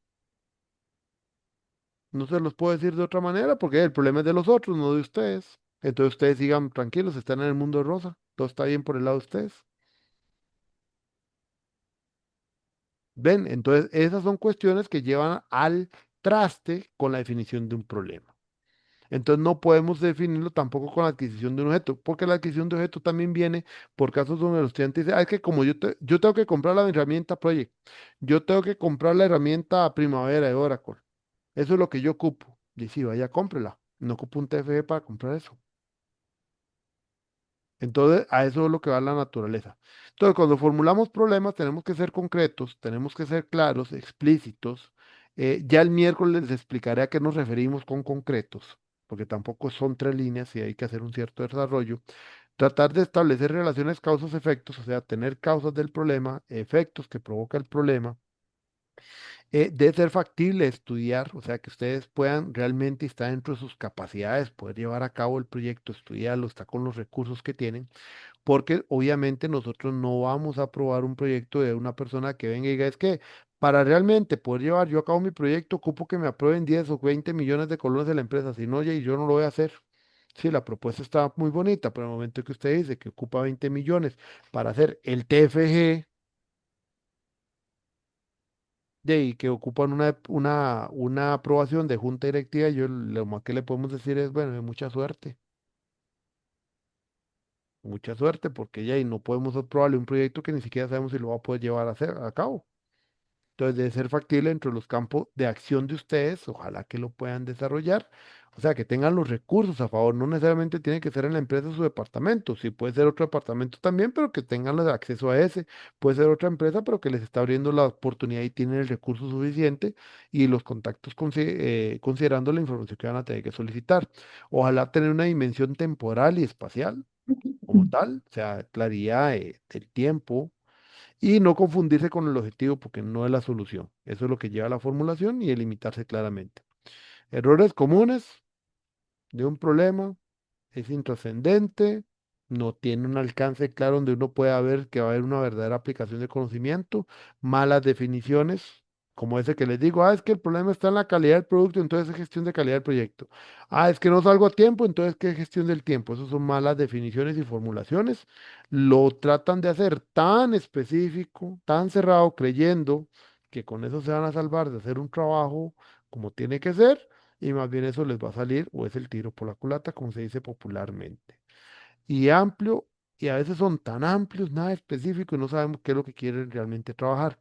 No se los puedo decir de otra manera porque el problema es de los otros, no de ustedes. Entonces ustedes sigan tranquilos, están en el mundo rosa. Todo está bien por el lado de ustedes. ¿Ven? Entonces esas son cuestiones que llevan al traste con la definición de un problema. Entonces no podemos definirlo tampoco con la adquisición de un objeto, porque la adquisición de objeto también viene por casos donde los estudiantes dicen, es que como yo tengo que comprar la herramienta Project, yo tengo que comprar la herramienta Primavera de Oracle, eso es lo que yo ocupo. Y sí, vaya, cómprela, no ocupo un TFG para comprar eso. Entonces, a eso es lo que va la naturaleza. Entonces, cuando formulamos problemas, tenemos que ser concretos, tenemos que ser claros, explícitos. Ya el miércoles les explicaré a qué nos referimos con concretos, porque tampoco son 3 líneas y hay que hacer un cierto desarrollo. Tratar de establecer relaciones causas-efectos, o sea, tener causas del problema, efectos que provoca el problema. Debe ser factible estudiar, o sea, que ustedes puedan realmente estar dentro de sus capacidades, poder llevar a cabo el proyecto, estudiarlo, está con los recursos que tienen porque obviamente nosotros no vamos a aprobar un proyecto de una persona que venga y diga, es que para realmente poder llevar yo a cabo mi proyecto, ocupo que me aprueben 10 o 20 millones de colones de la empresa, si no, oye, y yo no lo voy a hacer. Sí, la propuesta está muy bonita, pero en el momento que usted dice que ocupa 20 millones para hacer el TFG, y que ocupan una aprobación de junta directiva, yo lo más que le podemos decir es, bueno, mucha suerte, porque ya y no podemos aprobarle un proyecto que ni siquiera sabemos si lo va a poder llevar a cabo. Entonces, debe ser factible dentro de los campos de acción de ustedes, ojalá que lo puedan desarrollar, o sea, que tengan los recursos a favor, no necesariamente tiene que ser en la empresa su departamento, sí puede ser otro departamento también, pero que tengan el acceso a ese, puede ser otra empresa, pero que les está abriendo la oportunidad y tienen el recurso suficiente y los contactos considerando la información que van a tener que solicitar. Ojalá tener una dimensión temporal y espacial como tal, o sea, claridad del tiempo y no confundirse con el objetivo porque no es la solución. Eso es lo que lleva a la formulación y delimitarse claramente. Errores comunes de un problema, es intrascendente, no tiene un alcance claro donde uno pueda ver que va a haber una verdadera aplicación de conocimiento, malas definiciones, como ese que les digo, es que el problema está en la calidad del producto, entonces es gestión de calidad del proyecto. Es que no salgo a tiempo, entonces ¿qué es gestión del tiempo? Esas son malas definiciones y formulaciones. Lo tratan de hacer tan específico, tan cerrado, creyendo que con eso se van a salvar de hacer un trabajo como tiene que ser y más bien eso les va a salir o es el tiro por la culata, como se dice popularmente. Y amplio, y a veces son tan amplios, nada específico y no sabemos qué es lo que quieren realmente trabajar.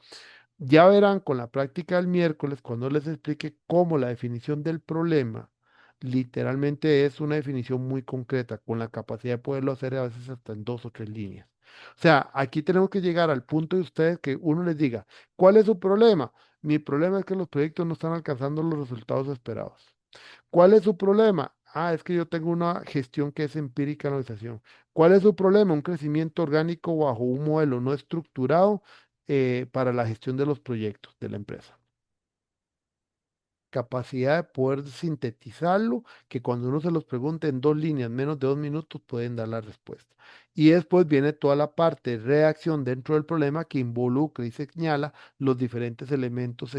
Ya verán con la práctica del miércoles, cuando les explique cómo la definición del problema literalmente es una definición muy concreta, con la capacidad de poderlo hacer a veces hasta en 2 o 3 líneas. O sea, aquí tenemos que llegar al punto de ustedes que uno les diga, ¿cuál es su problema? Mi problema es que los proyectos no están alcanzando los resultados esperados. ¿Cuál es su problema? Es que yo tengo una gestión que es empírica en la organización. ¿Cuál es su problema? Un crecimiento orgánico bajo un modelo no estructurado para la gestión de los proyectos de la empresa. Capacidad de poder sintetizarlo, que cuando uno se los pregunte en 2 líneas, menos de 2 minutos, pueden dar la respuesta. Y después viene toda la parte de reacción dentro del problema que involucra y señala los diferentes elementos,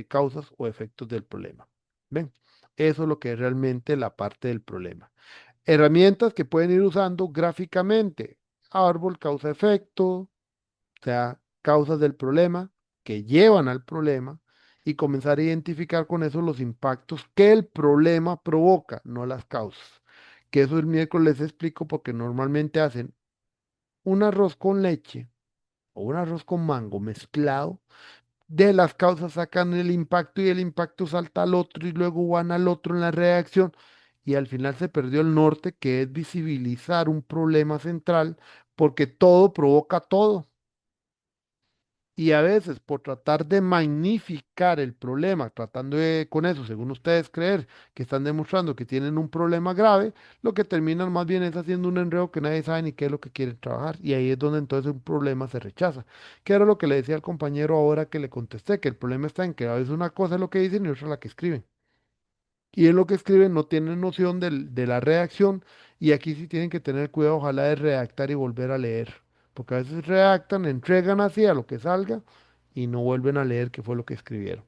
causas o efectos del problema. ¿Ven? Eso es lo que es realmente la parte del problema. Herramientas que pueden ir usando gráficamente. Árbol, causa-efecto, o sea, causas del problema que llevan al problema y comenzar a identificar con eso los impactos que el problema provoca, no las causas. Que eso el miércoles les explico porque normalmente hacen un arroz con leche o un arroz con mango mezclado. De las causas sacan el impacto y el impacto salta al otro y luego van al otro en la reacción y al final se perdió el norte que es visibilizar un problema central porque todo provoca todo. Y a veces por tratar de magnificar el problema, tratando de, con eso, según ustedes creer que están demostrando que tienen un problema grave, lo que terminan más bien es haciendo un enredo que nadie sabe ni qué es lo que quieren trabajar. Y ahí es donde entonces un problema se rechaza. Que era lo que le decía al compañero ahora que le contesté, que el problema está en que a veces una cosa es lo que dicen y otra la que escriben. Y en lo que escriben no tienen noción de la redacción y aquí sí tienen que tener cuidado, ojalá de redactar y volver a leer, porque a veces redactan, entregan así a lo que salga y no vuelven a leer qué fue lo que escribieron.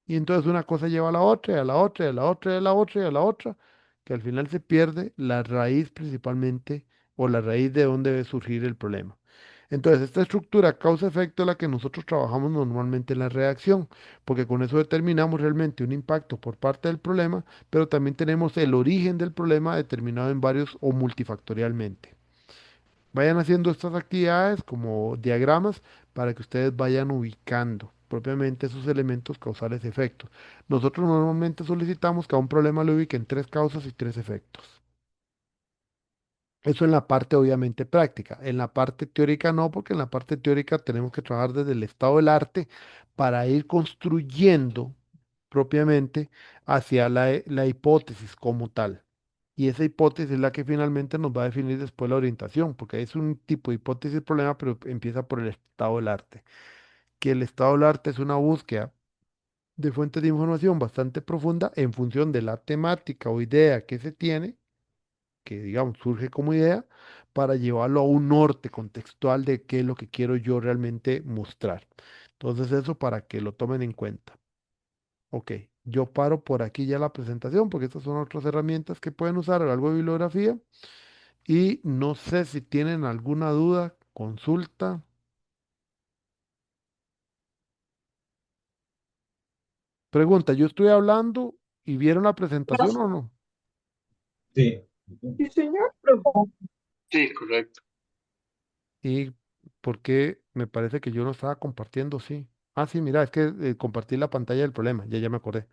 Y entonces una cosa lleva a la otra, y a la otra, y a la otra, y a la otra, y a la otra, que al final se pierde la raíz principalmente o la raíz de donde debe surgir el problema. Entonces, esta estructura causa-efecto es la que nosotros trabajamos normalmente en la reacción, porque con eso determinamos realmente un impacto por parte del problema, pero también tenemos el origen del problema determinado en varios o multifactorialmente. Vayan haciendo estas actividades como diagramas para que ustedes vayan ubicando propiamente esos elementos causales efectos. Nosotros normalmente solicitamos que a un problema le ubiquen tres causas y tres efectos. Eso en la parte obviamente práctica. En la parte teórica no, porque en la parte teórica tenemos que trabajar desde el estado del arte para ir construyendo propiamente hacia la hipótesis como tal. Y esa hipótesis es la que finalmente nos va a definir después la orientación, porque es un tipo de hipótesis problema, pero empieza por el estado del arte. Que el estado del arte es una búsqueda de fuentes de información bastante profunda en función de la temática o idea que se tiene que digamos surge como idea para llevarlo a un norte contextual de qué es lo que quiero yo realmente mostrar. Entonces eso para que lo tomen en cuenta. Ok, yo paro por aquí ya la presentación porque estas son otras herramientas que pueden usar, algo de bibliografía y no sé si tienen alguna duda, consulta. Pregunta, ¿yo estoy hablando y vieron la presentación o no? Sí. Sí, señor, pero Sí, correcto. Y porque me parece que yo no estaba compartiendo, sí. Ah, sí, mira, es que compartí la pantalla del problema, ya me acordé.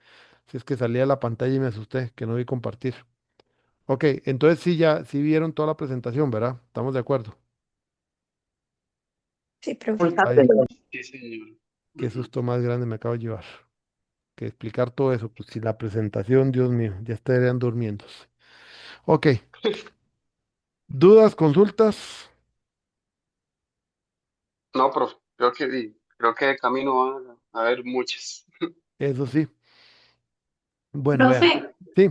Si es que salía la pantalla y me asusté, que no vi compartir. Ok, entonces sí, ya, sí vieron toda la presentación, ¿verdad? Estamos de acuerdo. sí, profe. Ay, Sí, señor. qué Ujú. susto más grande me acabo de llevar. Que explicar todo eso, pues si la presentación, Dios mío, ya estarían durmiéndose. Ok, dudas, consultas, No, profe, creo que de camino van a haber muchas. eso sí. Bueno, Profe, vea, sí,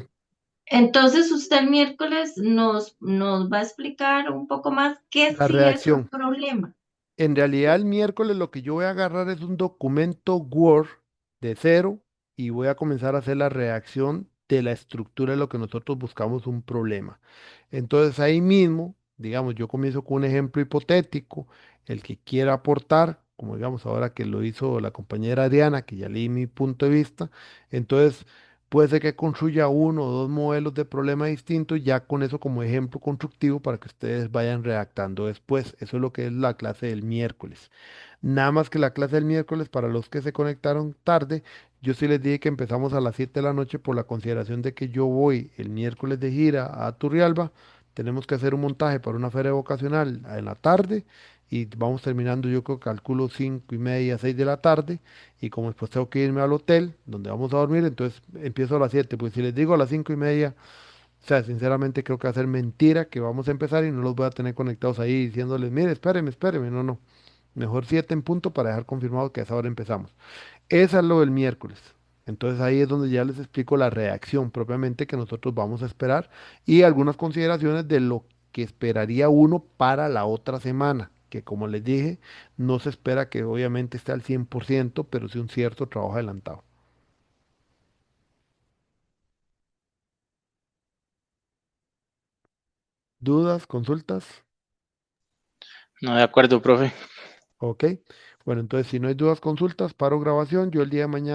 entonces usted el miércoles nos va a explicar un poco más qué la sí es un reacción. problema. En realidad, el miércoles lo que yo voy a agarrar es un documento Word de cero y voy a comenzar a hacer la redacción de la estructura de lo que nosotros buscamos un problema. Entonces ahí mismo, digamos, yo comienzo con un ejemplo hipotético, el que quiera aportar, como digamos ahora que lo hizo la compañera Ariana, que ya leí mi punto de vista, entonces puede ser que construya uno o dos modelos de problema distintos, ya con eso como ejemplo constructivo para que ustedes vayan redactando después. Eso es lo que es la clase del miércoles. Nada más que la clase del miércoles, para los que se conectaron tarde, yo sí les dije que empezamos a las 7 de la noche por la consideración de que yo voy el miércoles de gira a Turrialba. Tenemos que hacer un montaje para una feria vocacional en la tarde y vamos terminando, yo creo, calculo 5:30, 6 de la tarde. Y como después tengo que irme al hotel donde vamos a dormir, entonces empiezo a las 7. Pues si les digo a las 5:30, o sea, sinceramente creo que va a ser mentira que vamos a empezar y no los voy a tener conectados ahí diciéndoles, mire, espéreme, espéreme. No, no. Mejor 7 en punto para dejar confirmado que a esa hora empezamos. Esa es lo del miércoles. Entonces ahí es donde ya les explico la reacción propiamente que nosotros vamos a esperar y algunas consideraciones de lo que esperaría uno para la otra semana, que como les dije, no se espera que obviamente esté al 100%, pero sí un cierto trabajo adelantado. ¿Dudas, consultas? No, de acuerdo, profe. Ok. Bueno, entonces si no hay dudas, consultas, paro grabación. Yo el día de mañana